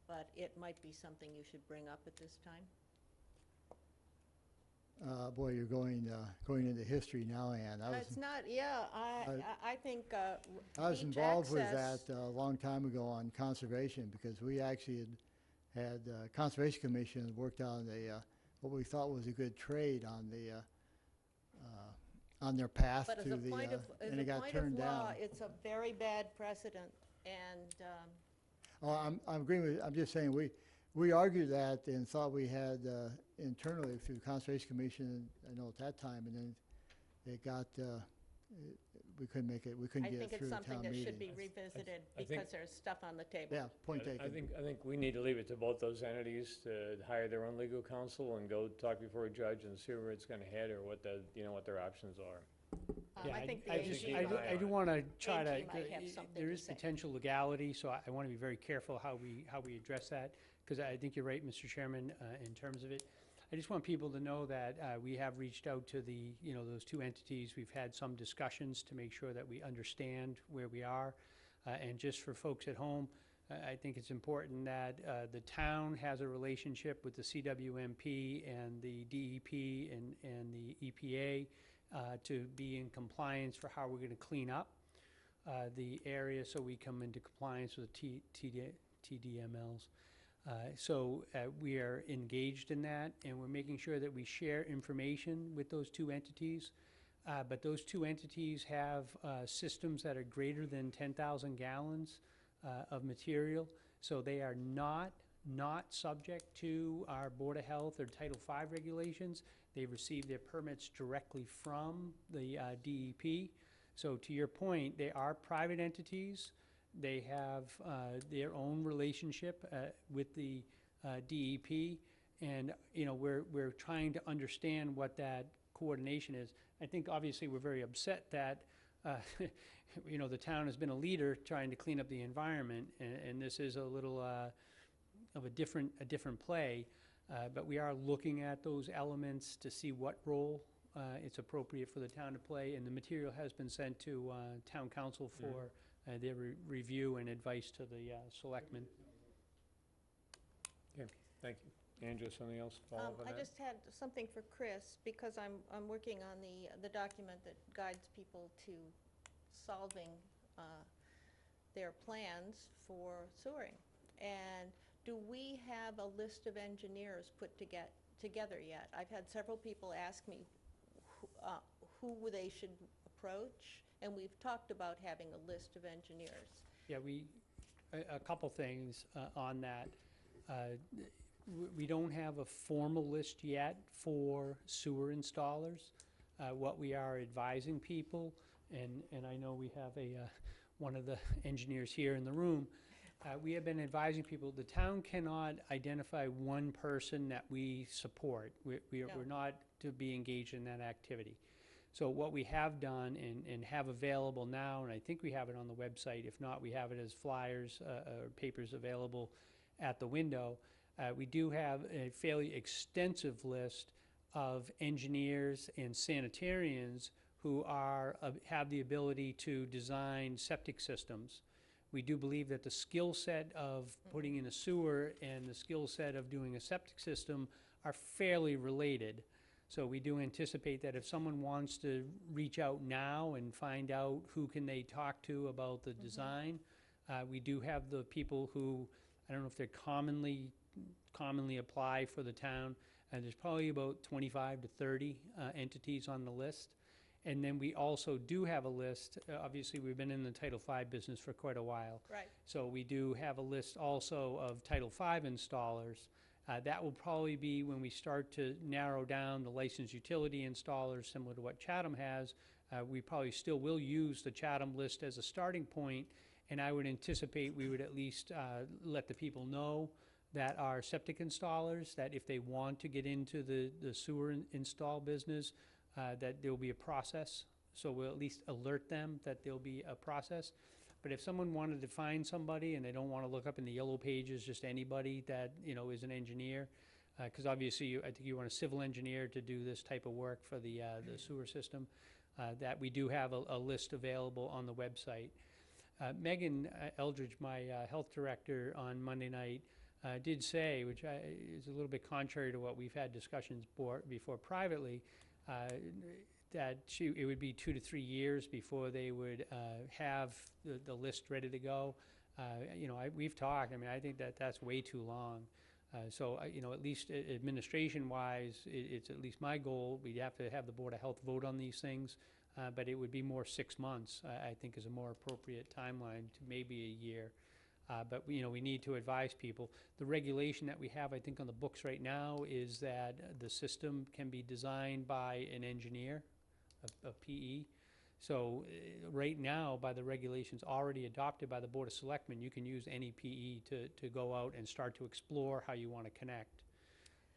but it might be something you should bring up at this time. Boy, you're going into history now, Ann. It's not, yeah, I think I was beach involved with access- that a long time ago on conservation, because we actually had Conservation Commission worked on what we thought was a good trade on their path But as to a the, point of, and it got law, turned down. it's a very bad precedent, and, Oh, I'm agreeing with, I'm just saying, we argued that and thought we had internally through Conservation Commission, I know at that time, and then it got, we couldn't make it, we couldn't I get think it through it's the town something that meeting. should be revisited, I think- because there's stuff on the table. Yeah, point I taken. think we need to leave it to both those entities to hire their own legal counsel and go talk before a judge and see where it's gonna head, or what what their options are. Yeah, I think the I AG just, AG I do- might- I do want to try to, AG might have something there to is say. potential legality, so I want to be very careful how we address that, because I think you're right, Mr. Chairman, in terms of it. I just want people to know that we have reached out to those two entities. We've had some discussions to make sure that we understand where we are. And just for folks at home, I think it's important that the town has a relationship with the CWMP and the DEP and the EPA to be in compliance for how we're going to clean up the area, so we come into compliance with TDMLs. So we are engaged in that, and we're making sure that we share information with those two entities. But those two entities have systems that are greater than 10,000 gallons of material, so they are not subject to our Board of Health or Title V regulations. They've received their permits directly from the DEP. So to your point, they are private entities. They have their own relationship with the DEP, and we're trying to understand what that coordination is. I think obviously we're very upset that the town has been a leader trying to clean up the environment, and this is a little of a different play. But we are looking at those elements to see what role it's appropriate for the town to play, and the material has been sent to town council for their review and advice to the selectmen. Yeah, thank you. Andrew, something else to follow up on I that? just had something for Chris, because I'm working on the document that guides people to solving their plans for sewering. And do we have a list of engineers put together yet? I've had several people ask me who they should approach, and we've talked about having a list of engineers. Yeah, a couple things on that. We don't have a formal list yet for sewer installers. What we are advising people, and I know we have one of the engineers here in the room, we have been advising people, the town cannot identify one person that we support. We're not to be engaged in that activity. So what we have done and have available now, and I think we have it on the website, if not, we have it as flyers or papers available at the window. We do have a fairly extensive list of engineers and sanitarians who have the ability to design septic systems. We do believe that the skill set of putting in a sewer and the skill set of doing a septic system are fairly related. So we do anticipate that if someone wants to reach out now and find out who can they talk to about the design, we do have the people who, I don't know if they're commonly apply for the town, and there's probably about 25 to 30 entities on the list. And then we also do have a list, obviously, we've been in the Title V business for quite a while. Right. So we do have a list also of Title V installers. That will probably be when we start to narrow down the licensed utility installers, similar to what Chatham has. We probably still will use the Chatham list as a starting point, and I would anticipate we would at least let the people know that are septic installers, that if they want to get into the sewer install business, that there will be a process. So we'll at least alert them that there'll be a process. But if someone wanted to find somebody and they don't want to look up in the yellow pages, just anybody that, is an engineer, because obviously I think you want a civil engineer to do this type of work for the sewer system, that we do have a list available on the website. Megan Eldridge, my health director on Monday night, did say, which is a little bit contrary to what we've had discussions before privately, that it would be 2 to 3 years before they would have the list ready to go. We've talked, I think that's way too long. So, at least administration-wise, it's at least my goal. We'd have to have the Board of Health vote on these things, but it would be more 6 months, I think is a more appropriate timeline to maybe a year. But we need to advise people. The regulation that we have, I think, on the books right now is that the system can be designed by an engineer, a PE. So right now, by the regulations already adopted by the Board of Selectmen, you can use any PE to go out and start to explore how you want to connect.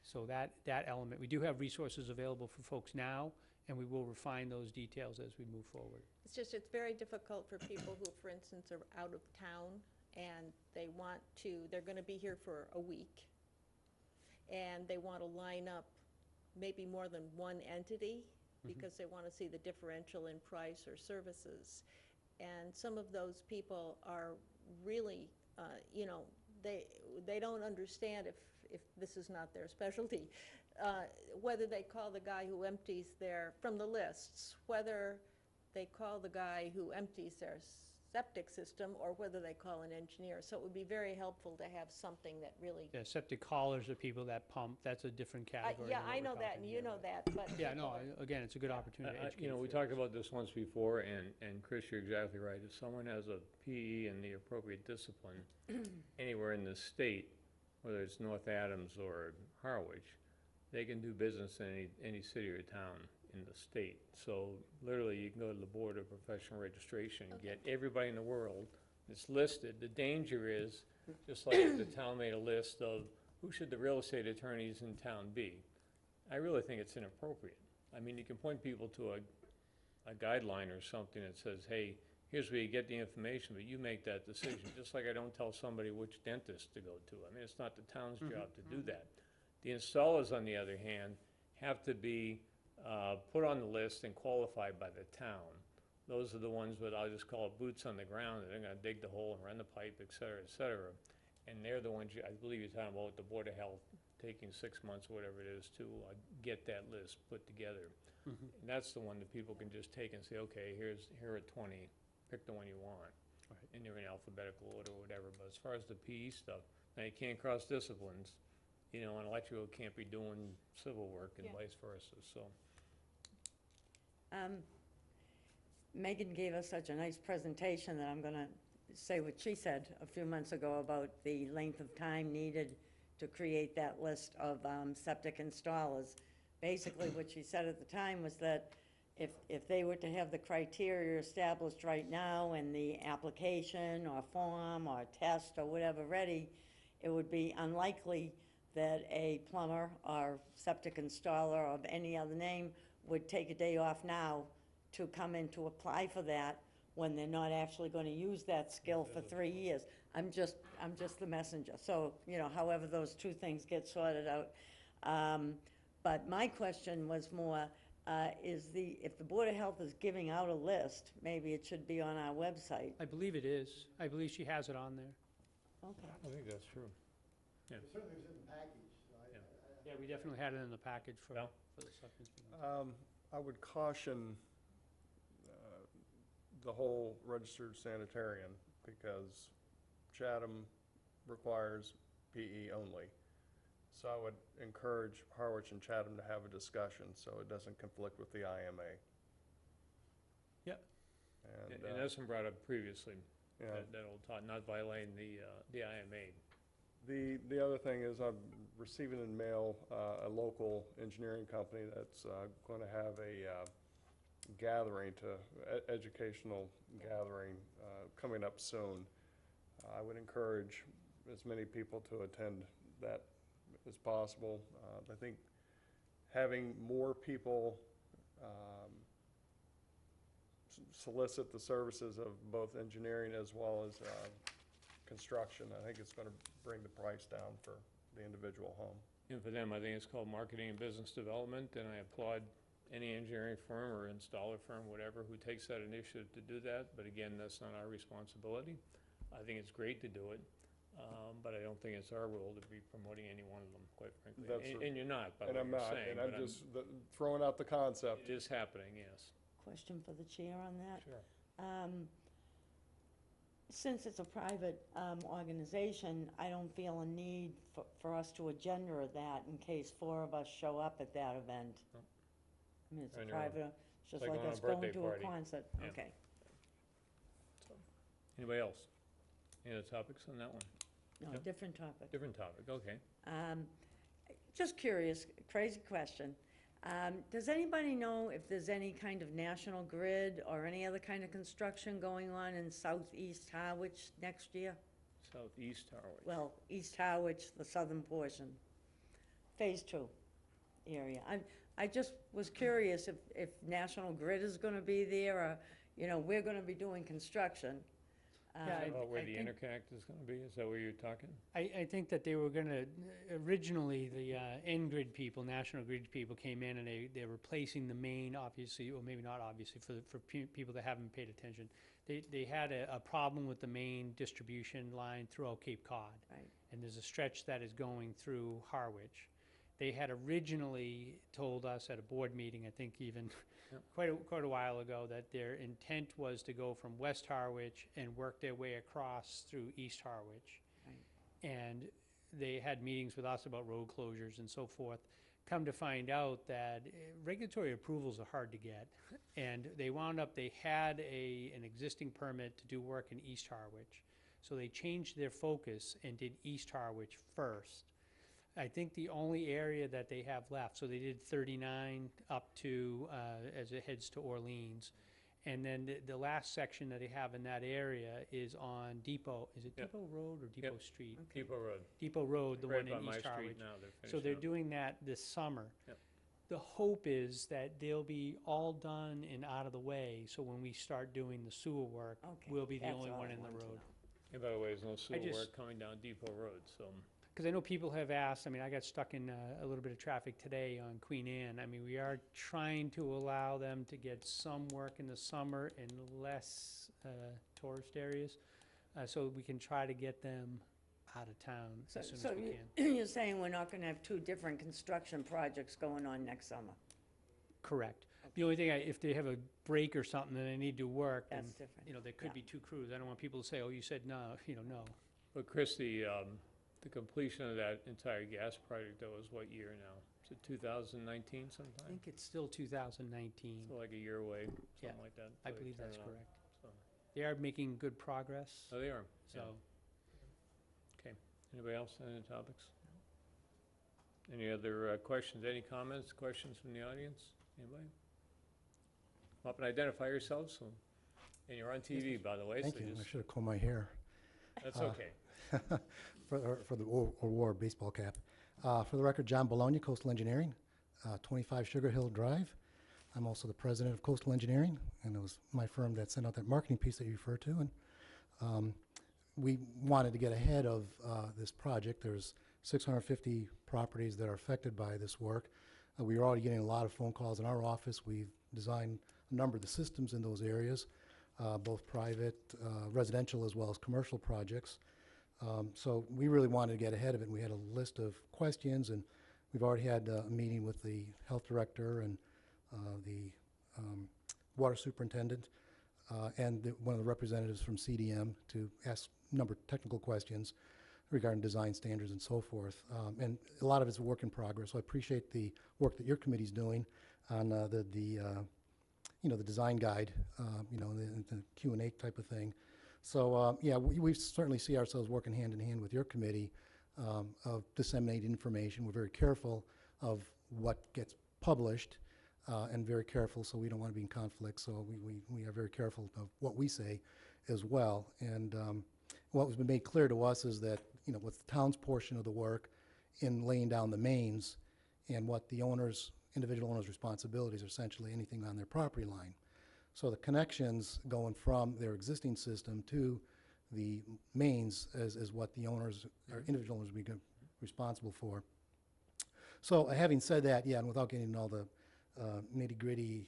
So that element, we do have resources available for folks now, and we will refine those details as we move forward. It's very difficult for people who, for instance, are out of town and they're going to be here for a week, and they want to line up maybe more than one entity because they want to see the differential in price or services. And some of those people are really, they don't understand if this is not their specialty, whether they call the guy who empties from the lists, whether they call the guy who empties their septic system, or whether they call an engineer. So it would be very helpful to have something that really... Yeah, septic callers are people that pump. That's a different category. Yeah, I know that, and you know that, but... Yeah, no, again, it's a good opportunity to educate. We talked about this once before, and Chris, you're exactly right. If someone has a PE in the appropriate discipline anywhere in the state, whether it's North Adams or Harwich, they can do business in any city or town in the state. So literally, you can go to the Board of Professional Registration and get everybody in the world that's listed. The danger is, just like if the town made a list of who should the real estate attorneys in town be, I really think it's inappropriate. You can point people to a guideline or something that says, hey, here's where you get the information, but you make that decision. Just like I don't tell somebody which dentist to go to. It's not the town's job to do that. The installers, on the other hand, have to be put on the list and qualified by the town. Those are the ones that I'll just call boots on the ground, and they're gonna dig the hole and run the pipe, et cetera, and they're the ones, I believe you're talking about the Board of Health taking 6 months or whatever it is to get that list put together. And that's the one that people can just take and say, okay, here are 20, pick the one you want. Right. And they're in alphabetical order or whatever. But as far as the PE stuff, now you can't cross disciplines. An electrical can't be doing civil work and vice versa, so. Megan gave us such a nice presentation that I'm going to say what she said a few months ago about the length of time needed to create that list of septic installers. Basically, what she said at the time was that if they were to have the criteria established right now and the application or form or test or whatever ready, it would be unlikely that a plumber or septic installer of any other name would take a day off now to come in to apply for that when they're not actually going to use that skill for 3 years. I'm just the messenger. So, however those two things get sorted out. But my question was more, if the Board of Health is giving out a list, maybe it should be on our website. I believe it is. I believe she has it on there. Okay. I think that's true. It certainly was in the package, so Yeah, we definitely had it in the package for Yeah. the selectmen's meeting. I would caution the whole registered sanitarian, because Chatham requires PE only. So I would encourage Harwich and Chatham to have a discussion, so it doesn't conflict with the IMA. Yep. And that's been brought up previously, Yeah. that old thought, not violating the IMA. The other thing is I'm receiving in mail a local engineering company that's going to have a gathering educational gathering coming up soon. I would encourage as many people to attend that as possible. I think having more people solicit the services of both engineering as well as construction, I think it's going to bring the price down for the individual home. And for them, I think it's called marketing and business development, and I applaud any engineering firm or installer firm, whatever, who takes that initiative to do that. But again, that's not our responsibility. I think it's great to do it, but I don't think it's our role to be promoting any one of them, quite frankly. That's And you're not, by And what I'm you're not, saying. and I'm but just throwing out the concept. It is happening, yes. Question for the chair on that? Sure. Since it's a private organization, I don't feel a need for us to agenda that in case 4 of us show up at that event. No. I mean, it's a On your own. private, it's just like like going to a us going birthday to a party. concert. Yeah. Okay. Anybody else? Any other topics on that one? No, Yep. different topic. Different topic, okay. Just curious, crazy question. Does anybody know if there's any kind of national grid or any other kind of construction going on in southeast Harwich next year? Southeast Harwich. Well, East Harwich, the southern portion, Phase 2 area. I just was curious if National Grid is gonna be there, or, we're gonna be doing construction. Yeah, About where I the think- interconnect is gonna be, is that where you're talking? I think that they were gonna, originally, the N-Grid people, National Grid people came in and they're replacing the main, obviously, or maybe not obviously, for people that haven't paid attention. They had a problem with the main distribution line throughout Cape Cod. Right. And there's a stretch that is going through Harwich. They had originally told us at a board meeting, I think even Yep. quite a while ago, that their intent was to go from West Harwich and work their way across through East Harwich. Right. And they had meetings with us about road closures and so forth. Come to find out that regulatory approvals are hard to get. And they wound up, they had an existing permit to do work in East Harwich. So they changed their focus and did East Harwich first. I think the only area that they have left, so they did 39 up to, as it heads to Orleans. And then the last section that they have in that area is on Depot, is it Yep. Depot Road or Depot Yep. Street? Depot Road. Depot Road, the Right one by in my East street Harwich. now, they're So finishing they're up. doing that this summer. Yep. The hope is that they'll be all done and out of the way, so when we start doing the sewer work, Okay, we'll be the that's only all one I in the wanted to road. know. And by the way, there's no sewer just- work coming down Depot Road, so. Because I know people have asked, I mean, I got stuck in a little bit of traffic today on Queen Anne. I mean, we are trying to allow them to get some work in the summer in less tourist areas, so we can try to get them out of town So, as soon so as we you- can. you're saying we're not gonna have 2 different construction projects going on next summer? Correct. The only thing, if they have a break or something and they need to work, then, That's different. there could Yeah. be 2 crews. I don't want people to say, oh, you said no, no. But Chris, the completion of that entire gas project, though, is what year now? Is it 2019 I sometime? think it's still 2019. So like a year away, Yeah, something like that. I so they believe turn that's it on. correct. So- They are making good progress, Oh, they are, so. yeah. Okay, anybody else, any topics? Any other questions, any comments, questions from the audience? Anybody? Come up and identify yourselves, and you're on TV, by the way, so Thank you. I just, should have combed my hair that's okay. for the war baseball cap. For the record, John Bologna, Coastal Engineering, 25 Sugar Hill Drive. I'm also the president of Coastal Engineering, and it was my firm that sent out that marketing piece that you referred to. And we wanted to get ahead of this project. There's 650 properties that are affected by this work. We are already getting a lot of phone calls in our office. We've designed a number of the systems in those areas, both private, residential, as well as commercial projects. So we really wanted to get ahead of it, and we had a list of questions, and we've already had a meeting with the health director and the water superintendent and one of the representatives from CDM to ask a number of technical questions regarding design standards and so forth. And a lot of it's a work in progress, so I appreciate the work that your committee's doing on you know, the design guide, you know, the Q&A type of thing. So, yeah, we certainly see ourselves working hand in hand with your committee of disseminating information. We're very careful of what gets published and very careful, so we don't want to be in conflict. So we are very careful of what we say as well. And what was been made clear to us is that, you know, what's the town's portion of the work in laying down the mains and what the owners, individual owners' responsibilities are essentially anything on their property line. So the connections going from their existing system to the mains is what the owners, or individual owners, will be responsible for. So having said that, yeah, and without getting into all the nitty-gritty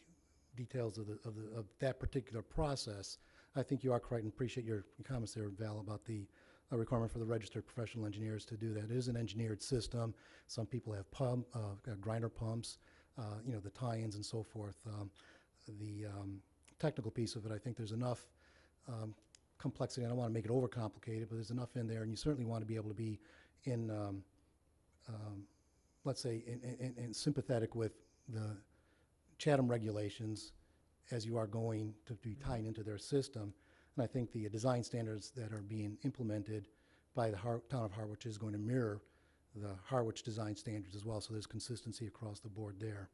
details of that particular process, I think you are correct, and appreciate your comments there, Val, about the requirement for the registered professional engineers to do that. It is an engineered system. Some people have grinder pumps, you know, the tie-ins and so forth. The technical piece of it, I think there's enough complexity. I don't want to make it overcomplicated, but there's enough in there, and you certainly want to be able to be in, let's say, in sympathetic with the Chatham regulations as you are going to be tying into their system. And I think the design standards that are being implemented by the town of Harwich is going to mirror the Harwich design standards as well, so there's consistency across the board there.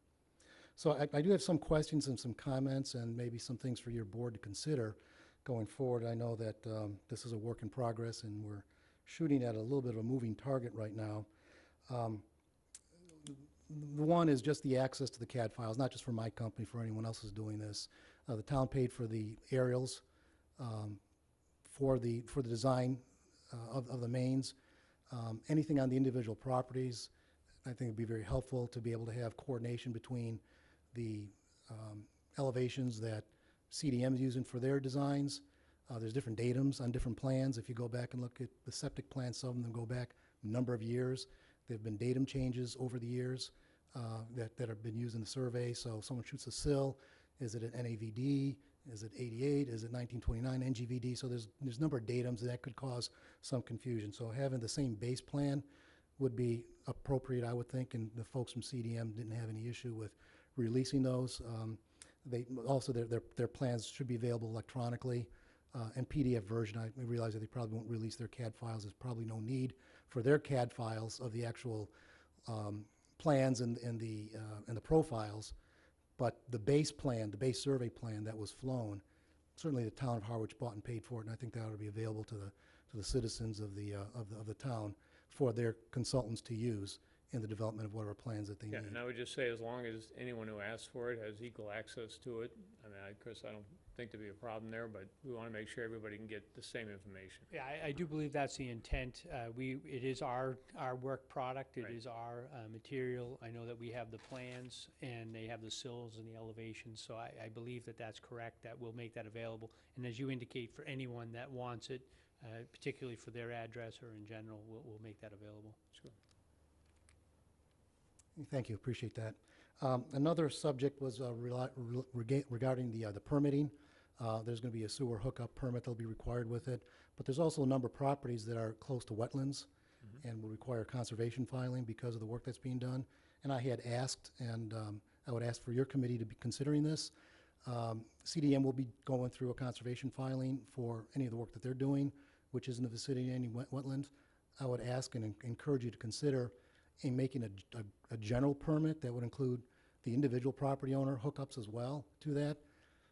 So I do have some questions and some comments and maybe some things for your board to consider going forward. I know that this is a work in progress and we're shooting at a little bit of a moving target right now. The one is just the access to the CAD files, not just for my company, for anyone else who's doing this. The town paid for the aerials for the design of the mains. Anything on the individual properties, I think it'd be very helpful to be able to have coordination between the elevations that CDM is using for their designs. There's different datums on different plans. If you go back and look at the septic plans, some of them go back a number of years. There have been datum changes over the years that have been used in the survey. So if someone shoots a sill, is it an NAVD? Is it 88? Is it 1929 NGVD? So there's a number of datums that could cause some confusion. So having the same base plan would be appropriate, I would think, and the folks from CDM didn't have any issue with releasing those. They also, their plans should be available electronically and PDF version. I realize that they probably won't release their CAD files. There's probably no need for their CAD files of the actual plans and the profiles. But the base plan, the base survey plan that was flown, certainly the town of Harwich bought and paid for it, and I think that ought to be available to the citizens of the town for their consultants to use in the development of whatever plans that they Yeah, need. and I would just say, as long as anyone who asks for it has equal access to it, I mean, Chris, I don't think there'd be a problem there, but we want to make sure everybody can get the same information. Yeah, I do believe that's the intent. It is our work product, it Right. is our material. I know that we have the plans, and they have the sills and the elevations, so I believe that that's correct, that we'll make that available. And as you indicate, for anyone that wants it, particularly for their address or in general, we'll make that available. Sure. Thank you, appreciate that. Another subject was regarding the permitting. There's going to be a sewer hookup permit that'll be required with it, but there's also a number of properties that are close to wetlands and will require conservation filing because of the work that's being done. And I had asked, and I would ask for your committee to be considering this. CDM will be going through a conservation filing for any of the work that they're doing, which is in the vicinity of any wetland. I would ask and encourage you to consider in making a general permit that would include the individual property owner hookups as well to that,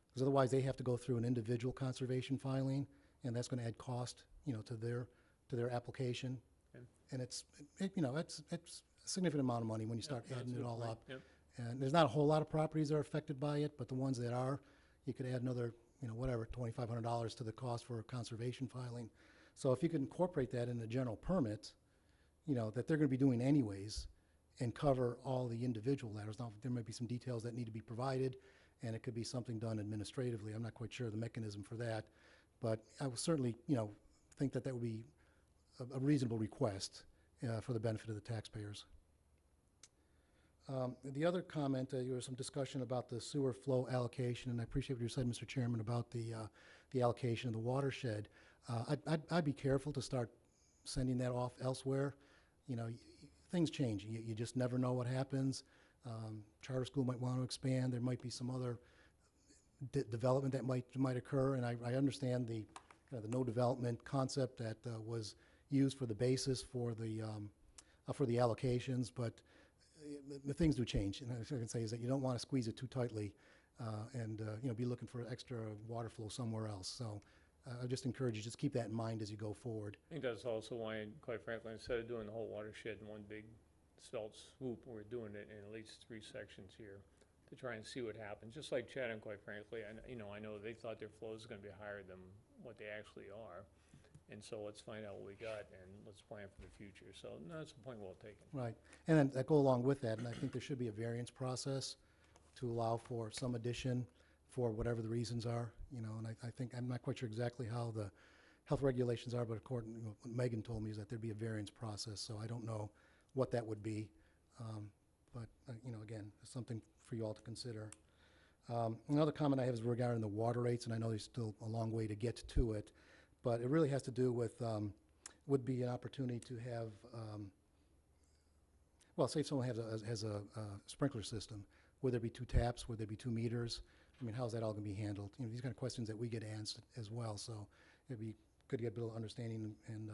because otherwise they have to go through an individual conservation filing, and that's going to add cost, you know, to their application. Okay. And it's a significant amount of money when you start Yeah, adding that's a it good all point. up. Yep. And there's not a whole lot of properties that are affected by it, but the ones that are, you could add another, you know, whatever, $2,500 to the cost for a conservation filing. So if you could incorporate that in the general permit, you know, that they're going to be doing anyways, and cover all the individual laterals. Now, there might be some details that need to be provided, and it could be something done administratively. I'm not quite sure the mechanism for that, but I would certainly, think that that would be a reasonable request for the benefit of the taxpayers. The other comment, there was some discussion about the sewer flow allocation, and I appreciate what you said, Mr. Chairman, about the allocation of the watershed. I'd be careful to start sending that off elsewhere. Things change. You just never know what happens. Charter school might want to expand. There might be some other development that might occur, and I understand the no development concept that was used for the basis for the allocations, but the things do change. And what I can say is that you don't want to squeeze it too tightly and be looking for extra water flow somewhere else. So I just encourage you, just keep that in mind as you go forward. I think that's also why, quite frankly, instead of doing the whole watershed in one big svelte swoop, we're doing it in at least 3 sections here to try and see what happens. Just like Chatham, quite frankly, I know they thought their flow is going to be higher than what they actually are. And so let's find out what we got and let's plan for the future. So no, that's a point well taken. Right. And then that go along with that, and I think there should be a variance process to allow for some addition for whatever the reasons are, and I think, I'm not quite sure exactly how the health regulations are, but according to what Megan told me is that there'd be a variance process, so I don't know what that would be. But, again, it's something for you all to consider. Another comment I have is regarding the water rates, and I know there's still a long way to get to it, but it really has to do with, would be an opportunity to have, well, say if someone has a sprinkler system, would there be 2 taps, would there be 2 meters? I mean, how's that all going to be handled? These kind of questions that we get asked as well, so it'd be good to get a little understanding and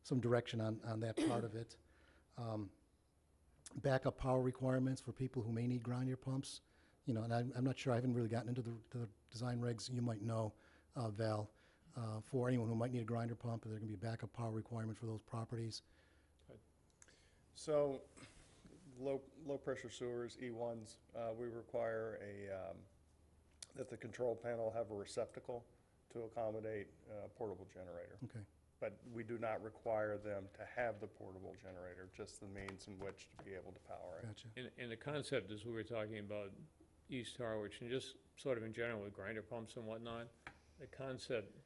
some direction on that part of it. Backup power requirements for people who may need grinder pumps, and I'm not sure, I haven't really gotten into the design regs. You might know, Val, for anyone who might need a grinder pump, is there going to be a backup power requirement for those properties? So, low pressure sewers, E1s, we require that the control panel have a receptacle to accommodate a portable generator. Okay. But we do not require them to have the portable generator, just the means in which to be able to power it. Gotcha. And the concept is we were talking about East Harwich and just sort of in general with grinder pumps and whatnot. The concept,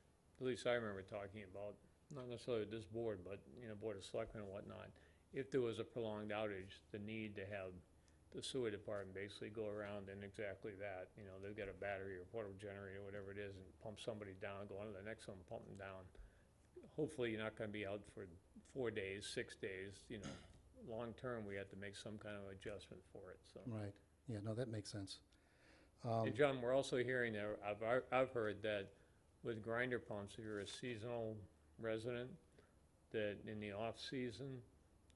at least I remember talking about, not necessarily with this board, but, Board of Selectmen and whatnot, if there was a prolonged outage, the need to have the sewer department basically go around and exactly that. They've got a battery or portable generator, whatever it is, and pump somebody down, go on to the next one, pump them down. Hopefully, you're not going to be out for 4 days, 6 days, long term, we have to make some kind of adjustment for it, so. Right. Yeah, no, that makes sense. And John, we're also hearing that, I've heard that with grinder pumps, if you're a seasonal resident, that in the off-season,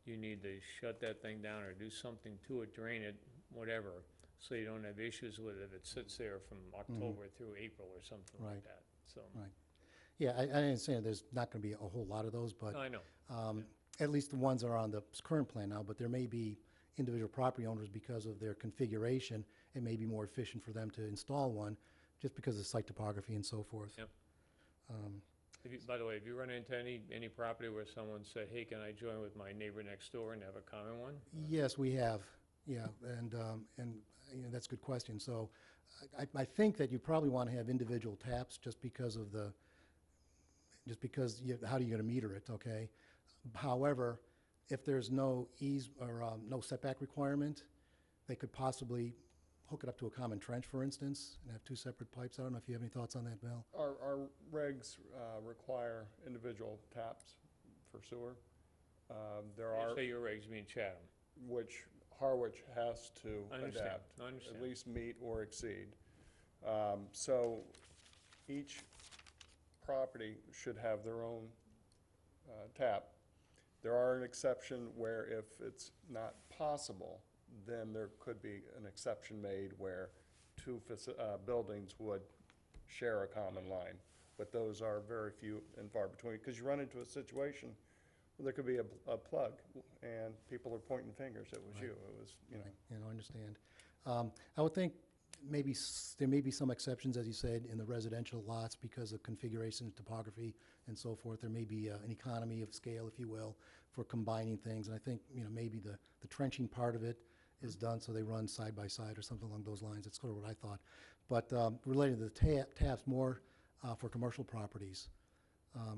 you need to shut that thing down or do something to it, drain it, whatever, so you don't have issues with it if it sits there from October through April or something Right. like that, so. Right. Yeah, I understand there's not going to be a whole lot of those, but I know. at least the ones that are on the current plan now, but there may be individual property owners, because of their configuration, it may be more efficient for them to install one, just because of site topography and so forth. Yep. By the way, have you run into any property where someone said, hey, can I join with my neighbor next door and have a common one? Yes, we have, yeah, and that's a good question. So I think that you probably want to have individual taps just because of how are you going to meter it, okay? However, if there's no no setback requirement, they could possibly hook it up to a common trench, for instance, and have 2 separate pipes. I don't know if you have any thoughts on that, Val? Our regs require individual taps for sewer. There When are, you say your regs, you mean Chatham? which Harwich has to I understand, adapt, I understand. at least meet or exceed. So each property should have their own tap. There are an exception where if it's not possible, then there could be an exception made where 2 buildings would share a common line. But those are very few and far between, because you run into a situation where there could be a plug and people are pointing fingers, it was you, it was, Right, I understand. I would think there may be some exceptions, as you said, in the residential lots because of configuration, topography, and so forth. There may be an economy of scale, if you will, for combining things. And I think, maybe the trenching part of it is done so they run side by side or something along those lines. That's sort of what I thought. But related to the taps, more for commercial properties.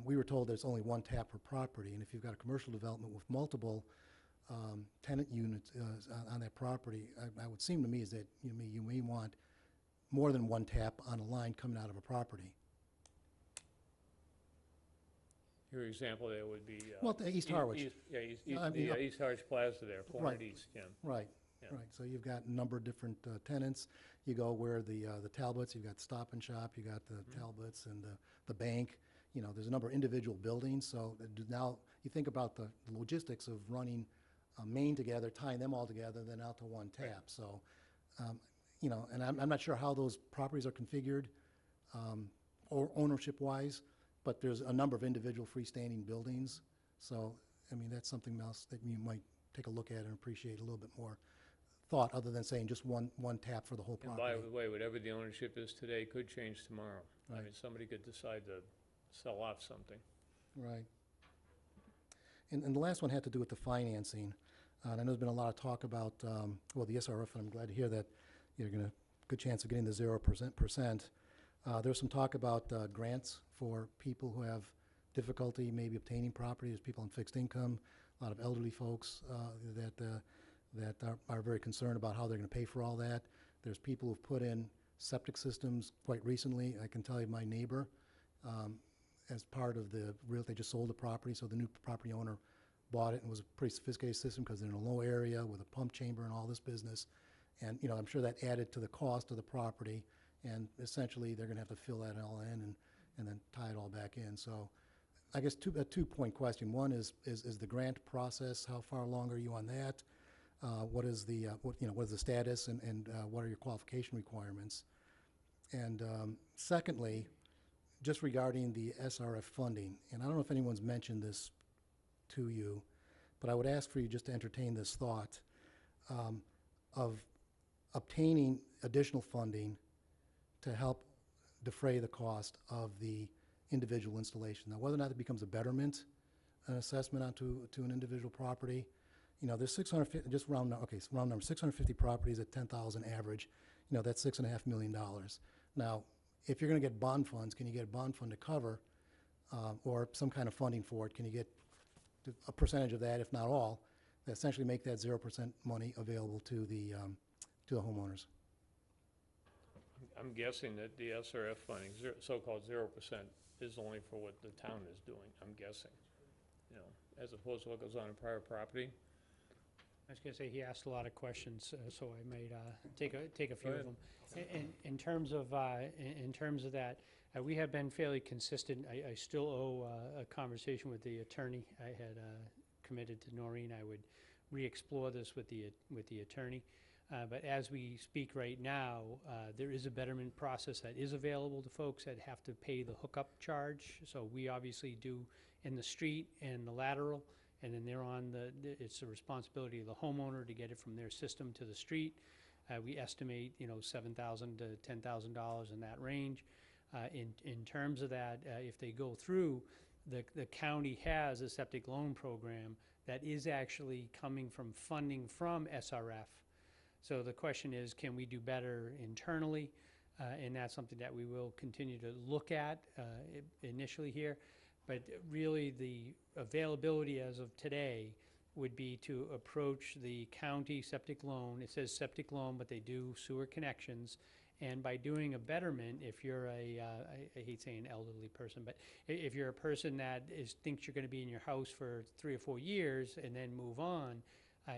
We were told there's only one tap per property, and if you've got a commercial development with multiple tenant units on that property, I would seem to me is that you may want more than one tap on a line coming out of a property. Your example there would be. Well, the East Harwich. East Harwich Plaza there, 400 East, yeah. Right, Yeah. right. So you've got a number of different tenants. You go where the Talbots, you've got Stop and Shop, you got the Talbots and the bank. There's a number of individual buildings. So now you think about the logistics of running a main together, tying them all together, then out to one tap. Right. So, and I'm not sure how those properties are configured or ownership-wise, but there's a number of individual freestanding buildings. So, that's something else that you might take a look at and appreciate a little bit more thought, other than saying just one tap for the whole And property. by the way, whatever the ownership is today could change tomorrow. I Right. mean, somebody could decide to sell off something. Right. And the last one had to do with the financing. And I know there's been a lot of talk about, the SRF, and I'm glad to hear that you're going to, good chance of getting the 0%. There's some talk about grants for people who have difficulty maybe obtaining property. There's people on fixed income, a lot of elderly folks that are very concerned about how they're going to pay for all that. There's people who've put in septic systems quite recently. I can tell you my neighbor, as part of they just sold the property, so the new property owner bought it, and it was a pretty sophisticated system because they're in a low area with a pump chamber and all this business. And, I'm sure that added to the cost of the property, and essentially they're going to have to fill that all in and then tie it all back in. So I guess a two-point question. One is the grant process, how far along are you on that? What is the status, and what are your qualification requirements? And secondly, just regarding the SRF funding, and I don't know if anyone's mentioned this to you, but I would ask for you just to entertain this thought of obtaining additional funding to help defray the cost of the individual installation. Now, whether or not it becomes a betterment, an assessment onto an individual property, there's 650, just round number, 650 properties at 10,000 average, that's $6.5 million. Now, if you're going to get bond funds, can you get a bond fund to cover, or some kind of funding for it? Can you get a percentage of that, if not all, that essentially make that 0% money available to the homeowners? I'm guessing that the SRF funding, so-called 0%, is only for what the town is doing, I'm guessing. As opposed to what goes on in private property. I was going to say, he asked a lot of questions, so I might take a few of ahead. them. In terms of that, we have been fairly consistent. I still owe a conversation with the attorney. I had committed to Noreen I would re-explore this with the attorney. But as we speak right now, there is a betterment process that is available to folks that have to pay the hookup charge. So we obviously do in the street and the lateral, and then they're on it's the responsibility of the homeowner to get it from their system to the street. We estimate, $7,000 to $10,000 in that range. In terms of that, if they go through, the county has a septic loan program that is actually coming from funding from SRF. So the question is, can we do better internally? And that's something that we will continue to look at initially here. But really, the availability as of today would be to approach the county septic loan. It says septic loan, but they do sewer connections. And by doing a betterment, if you're I hate saying elderly person, but if you're a person that thinks you're going to be in your house for 3 or 4 years and then move on,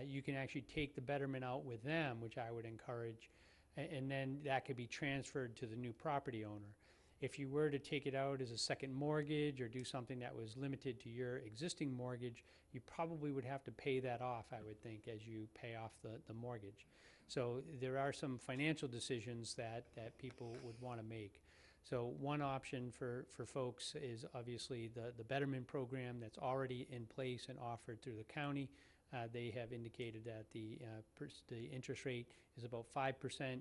you can actually take the betterment out with them, which I would encourage, and then that could be transferred to the new property owner. If you were to take it out as a second mortgage or do something that was limited to your existing mortgage, you probably would have to pay that off, I would think, as you pay off the mortgage. So there are some financial decisions that people would want to make. So one option for folks is obviously the betterment program that's already in place and offered through the county. They have indicated that the interest rate is about 5%.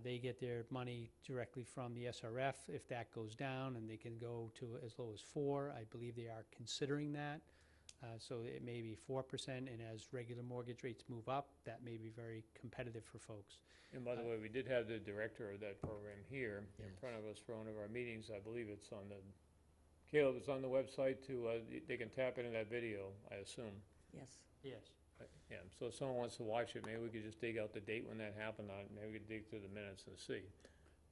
They get their money directly from the SRF if that goes down, and they can go to as low as 4. I believe they are considering that. So it may be 4%, and as regular mortgage rates move up, that may be very competitive for folks. And by the way, we did have the director of that program here in front of us for one of our meetings. I believe it's on the, Caleb, it's on the website to, they can tap into that video, I assume. Yes. Yes. Yeah, so if someone wants to watch it, maybe we could just dig out the date when that happened on it. Maybe we could dig through the minutes and see.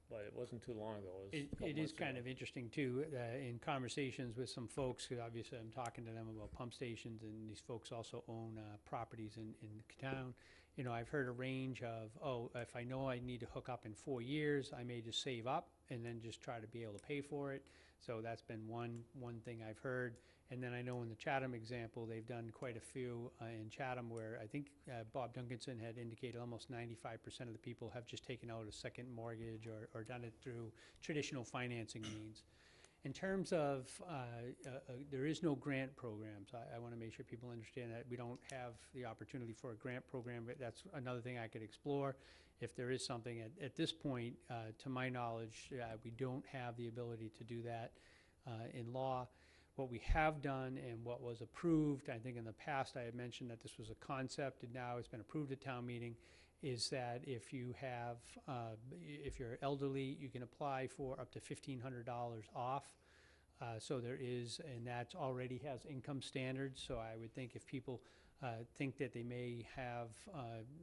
But it wasn't too long ago. It was a couple It is months kind ago. of interesting too, in conversations with some folks, 'cause obviously I'm talking to them about pump stations, and these folks also own properties in town. You know, I've heard a range of, oh, if I know I need to hook up in 4 years, I may just save up and then just try to be able to pay for it. So that's been one thing I've heard. And then I know in the Chatham example, they've done quite a few in Chatham where I think Bob Duncanson had indicated almost 95% of the people have just taken out a second mortgage or done it through traditional financing means. In terms of, there is no grant programs. I want to make sure people understand that we don't have the opportunity for a grant program, but that's another thing I could explore. If there is something at this point, to my knowledge, we don't have the ability to do that in law. What we have done and what was approved, I think in the past I had mentioned that this was a concept, and now it's been approved at town meeting, is that if you have, if you're elderly, you can apply for up to $1,500 off. So there is, and that already has income standards, so I would think if people think that they may have,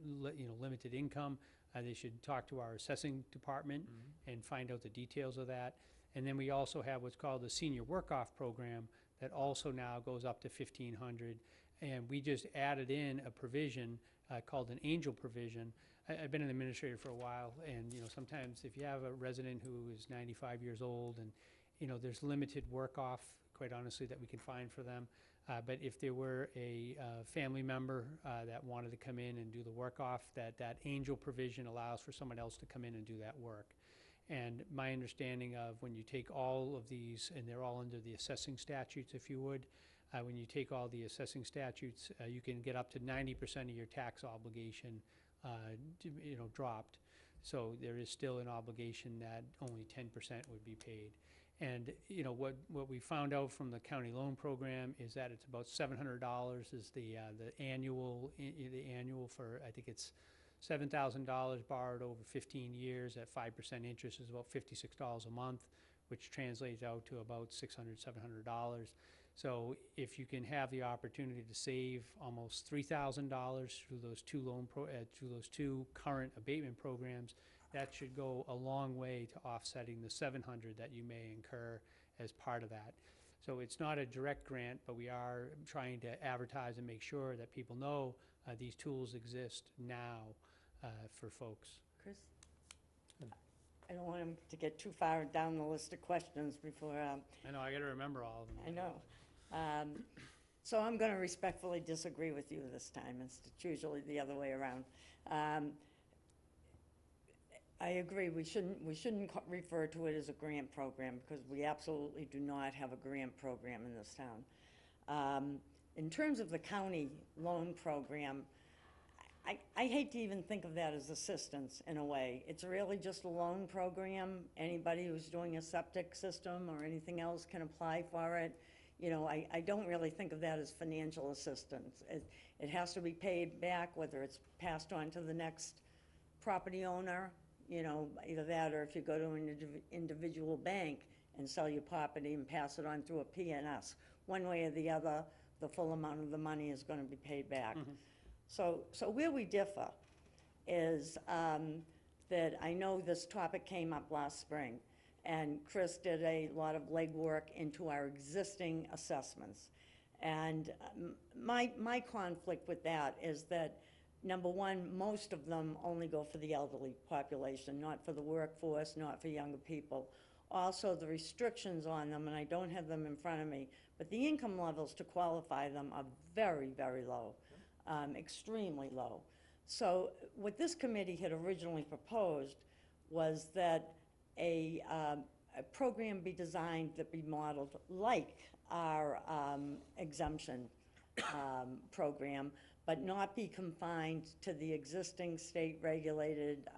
limited income, they should talk to our assessing department and find out the details of that. And then we also have what's called the senior work-off program that also now goes up to $1,500. And we just added in a provision called an angel provision. I've been an administrator for a while, and sometimes if you have a resident who is 95 years old and there's limited work-off, quite honestly, that we can find for them. But if there were a family member that wanted to come in and do the work-off, that angel provision allows for someone else to come in and do that work. And my understanding of when you take all of these, and they're all under the assessing statutes, if you would, when you take all the assessing statutes, you can get up to 90% of your tax obligation, dropped. So there is still an obligation that only 10% would be paid. And what we found out from the county loan program is that it's about $700 is the annual for, I think it's $7,000 borrowed over 15 years at 5% interest is about $56 a month, which translates out to about $600, $700. So if you can have the opportunity to save almost $3,000 through those two current abatement programs, that should go a long way to offsetting the $700 that you may incur as part of that. So it's not a direct grant, but we are trying to advertise and make sure that people know these tools exist now for folks. Chris? I don't want him to get too far down the list of questions before, I know, I got to remember all of them. I know. So I'm going to respectfully disagree with you this time. It's usually the other way around. I agree, we shouldn't refer to it as a grant program, because we absolutely do not have a grant program in this town. In terms of the county loan program, I hate to even think of that as assistance in a way. It's really just a loan program. Anybody who's doing a septic system or anything else can apply for it. I don't really think of that as financial assistance. It has to be paid back, whether it's passed on to the next property owner, either that, or if you go to an individual bank and sell your property and pass it on through a P&S. One way or the other, the full amount of the money is going to be paid back. So where we differ is that I know this topic came up last spring, and Chris did a lot of legwork into our existing assessments. And my conflict with that is that, number one, most of them only go for the elderly population, not for the workforce, not for younger people. Also, the restrictions on them, and I don't have them in front of me, but the income levels to qualify them are very, very low, extremely low. So what this committee had originally proposed was that a program be designed that be modeled like our exemption program, but not be confined to the existing state-regulated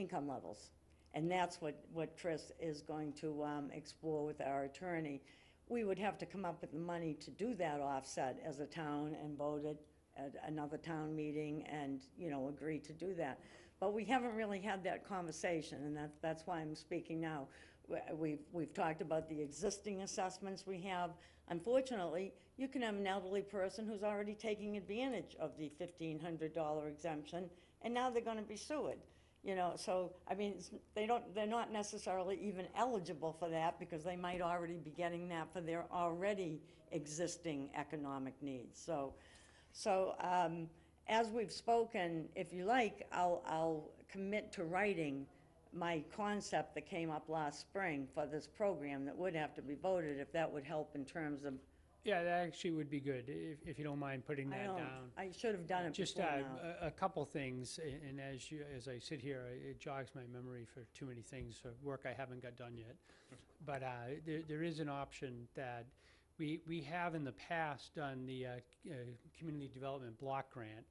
income levels. And that's what Chris is going to explore with our attorney. We would have to come up with the money to do that offset as a town and vote it at another town meeting and, agree to do that. But we haven't really had that conversation, and that's why I'm speaking now. We've talked about the existing assessments we have. Unfortunately, you can have an elderly person who's already taking advantage of the $1,500 exemption, and now they're gonna be sued. So, I mean, they're not necessarily even eligible for that because they might already be getting that for their already existing economic needs. So, as we've spoken, if you like, I'll commit to writing my concept that came up last spring for this program that would have to be voted, if that would help in terms of, Yeah, that actually would be good, if you don't mind putting that down. I should have done it Just before now. a couple things, and as I sit here, it jogs my memory for too many things, for work I haven't got done yet. But there is an option that we have in the past done the Community Development Block Grant,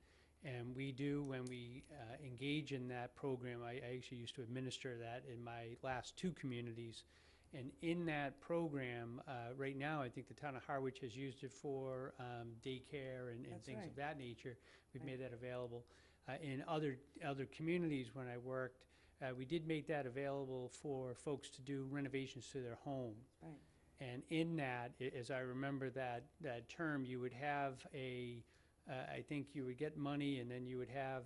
and we do, when we engage in that program, I actually used to administer that in my last 2 communities. And in that program, right now, I think the town of Harwich has used it for daycare and That's things right. of that nature. We've Right. made that available. In other communities, when I worked, we did make that available for folks to do renovations to their home. Right. And in that, as I remember that term, you would have I think you would get money, and then you would have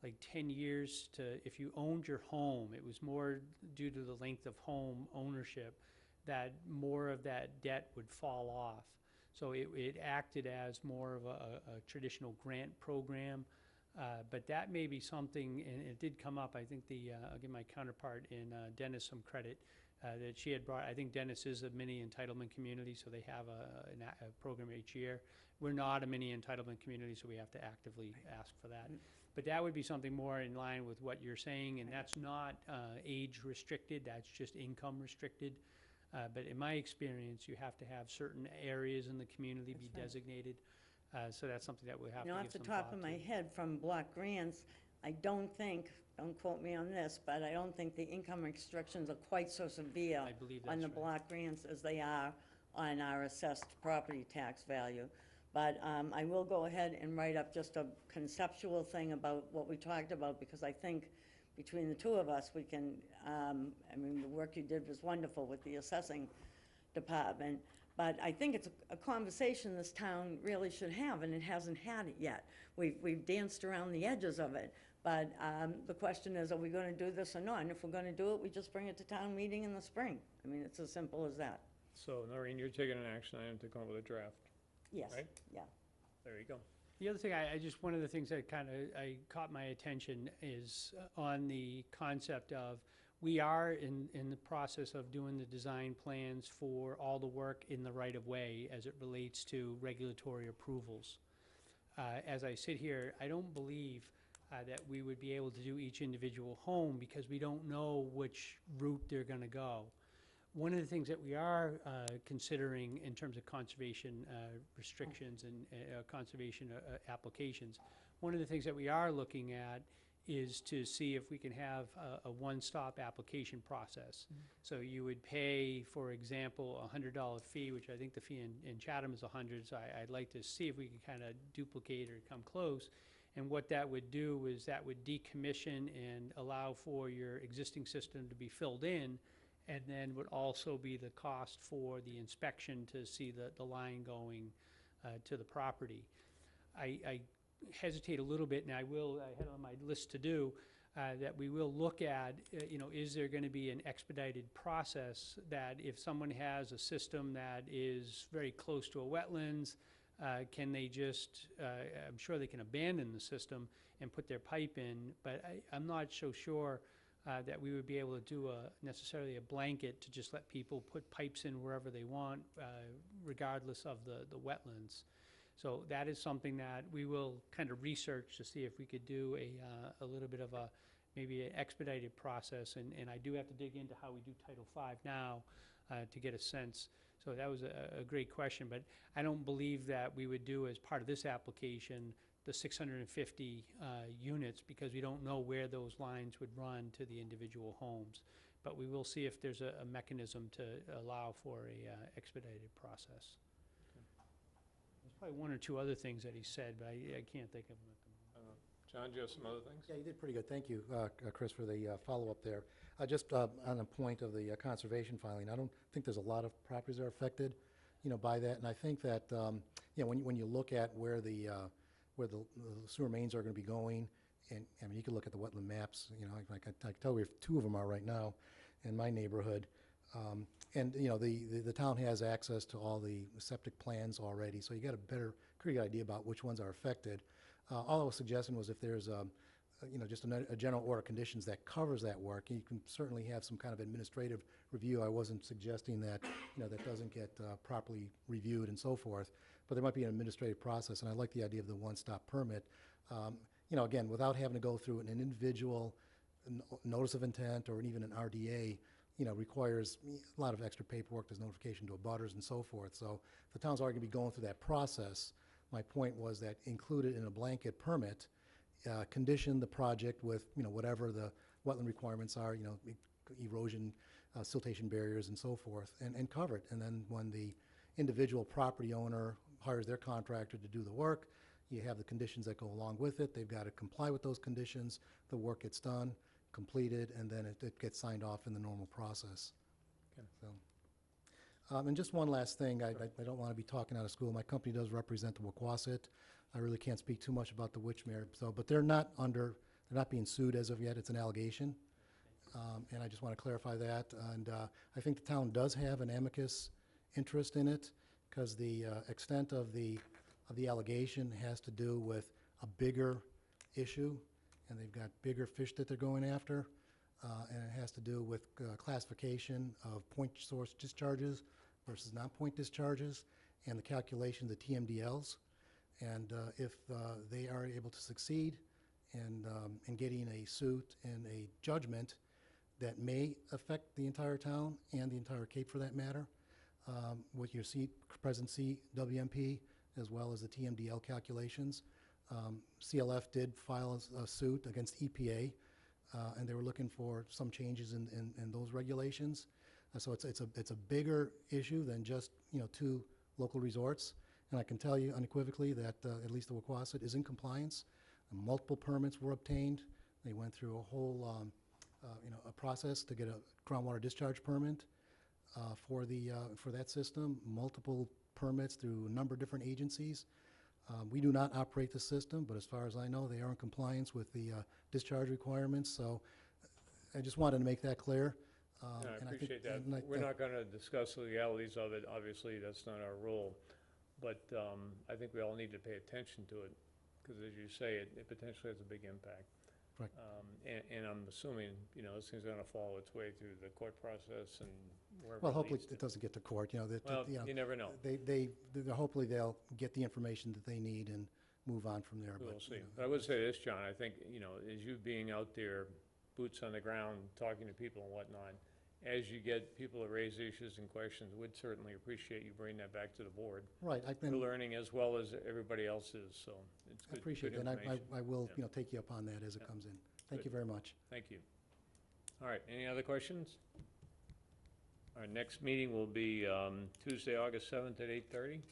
like 10 years to, if you owned your home, it was more due to the length of home ownership, that more of that debt would fall off. So it acted as more of a traditional grant program. But that may be something, and it did come up, I think I'll give my counterpart in Dennis some credit, that she had brought. I think Dennis is a mini entitlement community, so they have a program each year. We're not a mini entitlement community, so we have to actively ask for that. But that would be something more in line with what you're saying, and that's not age restricted, that's just income restricted. But in my experience, you have to have certain areas in the community be That's right. designated. So that's something that we have to Off give the some top thought of to. my head, from block grants, I don't think, don't quote me on this, but I don't think the income restrictions are quite so severe I believe on the that's right. block grants as they are on our assessed property tax value. But I will go ahead and write up just a conceptual thing about what we talked about, because I think between the 2 of us, we can, I mean, the work you did was wonderful with the assessing department, but I think it's a conversation this town really should have, and it hasn't had it yet. We've danced around the edges of it, but the question is, are we gonna do this or not? And if we're gonna do it, we just bring it to town meeting in the spring. I mean, it's as simple as that. So, Noreen, you're taking an action item to come up with a draft. Yes, Right. yeah. There you go. The other thing, one of the things that I caught my attention is on the concept of, we are in the process of doing the design plans for all the work in the right-of-way as it relates to regulatory approvals. As I sit here, I don't believe that we would be able to do each individual home because we don't know which route they're gonna go. One of the things that we are considering in terms of conservation restrictions and conservation applications, one of the things that we are looking at is to see if we can have a one-stop application process. So you would pay, for example, a $100 fee, which I think the fee in Chatham is 100, so I'd like to see if we can kind of duplicate or come close. And what that would do is that would decommission and allow for your existing system to be filled in, and then would also be the cost for the inspection to see the line going to the property. I hesitate a little bit, and I had on my list to do, that we will look at, is there gonna be an expedited process that if someone has a system that is very close to a wetlands, can they just, I'm sure they can abandon the system and put their pipe in, but I'm not so sure that we would be able to do necessarily a blanket to just let people put pipes in wherever they want, regardless of the wetlands. So that is something that we will kind of research to see if we could do a little bit of maybe an expedited process, and I do have to dig into how we do Title V now to get a sense. So that was a great question, but I don't believe that we would do as part of this application the 650 units, because we don't know where those lines would run to the individual homes. But we will see if there's a mechanism to allow for a expedited process. There's probably one or two other things that he said, but I can't think of them at the moment. John, do you have some other things? Yeah, you did pretty good. Thank you, Chris, for the follow-up there. Just on the point of the conservation filing, I don't think there's a lot of properties that are affected, by that. And I think that, when you look at where the sewer mains are going to be going, and I mean, you can look at the wetland maps. I can tell where two of them are right now in my neighborhood. And the town has access to all the septic plans already, so you got a pretty good idea about which ones are affected. All I was suggesting was if there's just a general order of conditions that covers that work, you can certainly have some kind of administrative review. I wasn't suggesting that that doesn't get properly reviewed and so forth, but there might be an administrative process, and I like the idea of the one-stop permit. Again, without having to go through an individual notice of intent or even an RDA, requires a lot of extra paperwork. There's notification to abutters and so forth. So the town's already going to be going through that process. My point was that included in a blanket permit, condition the project with, whatever the wetland requirements are, erosion, siltation barriers and so forth, and cover it. And then when the individual property owner hires their contractor to do the work, you have the conditions that go along with it. They've got to comply with those conditions. The work gets done, completed, and then it gets signed off in the normal process. Okay. So, and just one last thing, I don't want to be talking out of school. My company does represent the Wauquasit. I really can't speak too much about the Witchmere, but they're not being sued as of yet. It's an allegation. And I just want to clarify that. And I think the town does have an amicus interest in it, because the extent of the allegation has to do with a bigger issue, and they've got bigger fish that they're going after, and it has to do with classification of point source discharges versus non-point discharges, and the calculation of the TMDLs. And if they are able to succeed in getting a suit and a judgment that may affect the entire town and the entire Cape for that matter, with your present CWMP as well as the TMDL calculations. CLF did file a suit against EPA, and they were looking for some changes in those regulations. So it's a bigger issue than just two local resorts. And I can tell you unequivocally that at least the Wauquasit is in compliance. Multiple permits were obtained. They went through a whole a process to get a groundwater discharge permit for that system. Multiple permits through a number of different agencies. We do not operate the system, but as far as I know, they are in compliance with the discharge requirements. So I just wanted to make that clear. No, I appreciate that. We're not going to discuss the legalities of it. Obviously, that's not our role. But I think we all need to pay attention to it, because as you say, it potentially has a big impact. Right. And I'm assuming, this thing's going to follow its way through the court process and wherever Well, it hopefully leads to. it doesn't get to court. Well, you never know. Hopefully they'll get the information that they need and move on from there. We'll But, see. But I would say this, John, I think, as you being out there, boots on the ground, talking to people and whatnot, as you get people to raise issues and questions, we'd certainly appreciate you bringing that back to the board. right. We're learning as well as everybody else is, so it's I good appreciate it, and information. I will, Yeah. take you up on that as it Yeah. comes in. Thank Good. you very much. Thank you. All right, any other questions? Our next meeting will be Tuesday, August 7th at 8:30.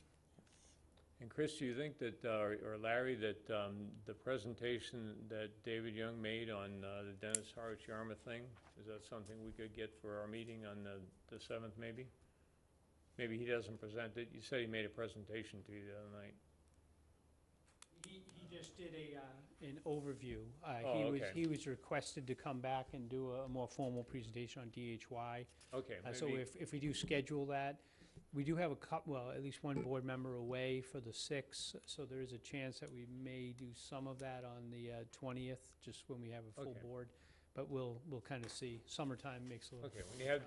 And Chris, do you think that, or Larry, that the presentation that David Young made on the Dennis Harwich Yarmouth thing, is that something we could get for our meeting on the 7th maybe? Maybe he doesn't present it. You said he made a presentation to you the other night. He just did an overview. Oh, okay. He was requested to come back and do a more formal presentation on DHY. Okay, So maybe, if we do schedule that, we do have at least one board member away for the 6th, so there is a chance that we may do some of that on the 20th, just when we have a full Okay. board. But we'll kind of see. Summertime makes a little. okay,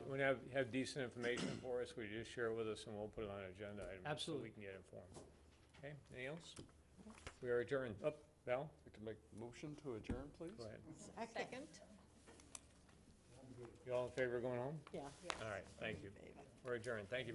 when you have decent information for us, will you just share it with us and we'll put it on an agenda item? Absolutely. So we can get informed. Okay, anything else? We are adjourned. Val? I can make motion to adjourn, please? Go ahead. Second? You all in favor of going home? Yeah. All right, thank you. We're adjourned. Thank you.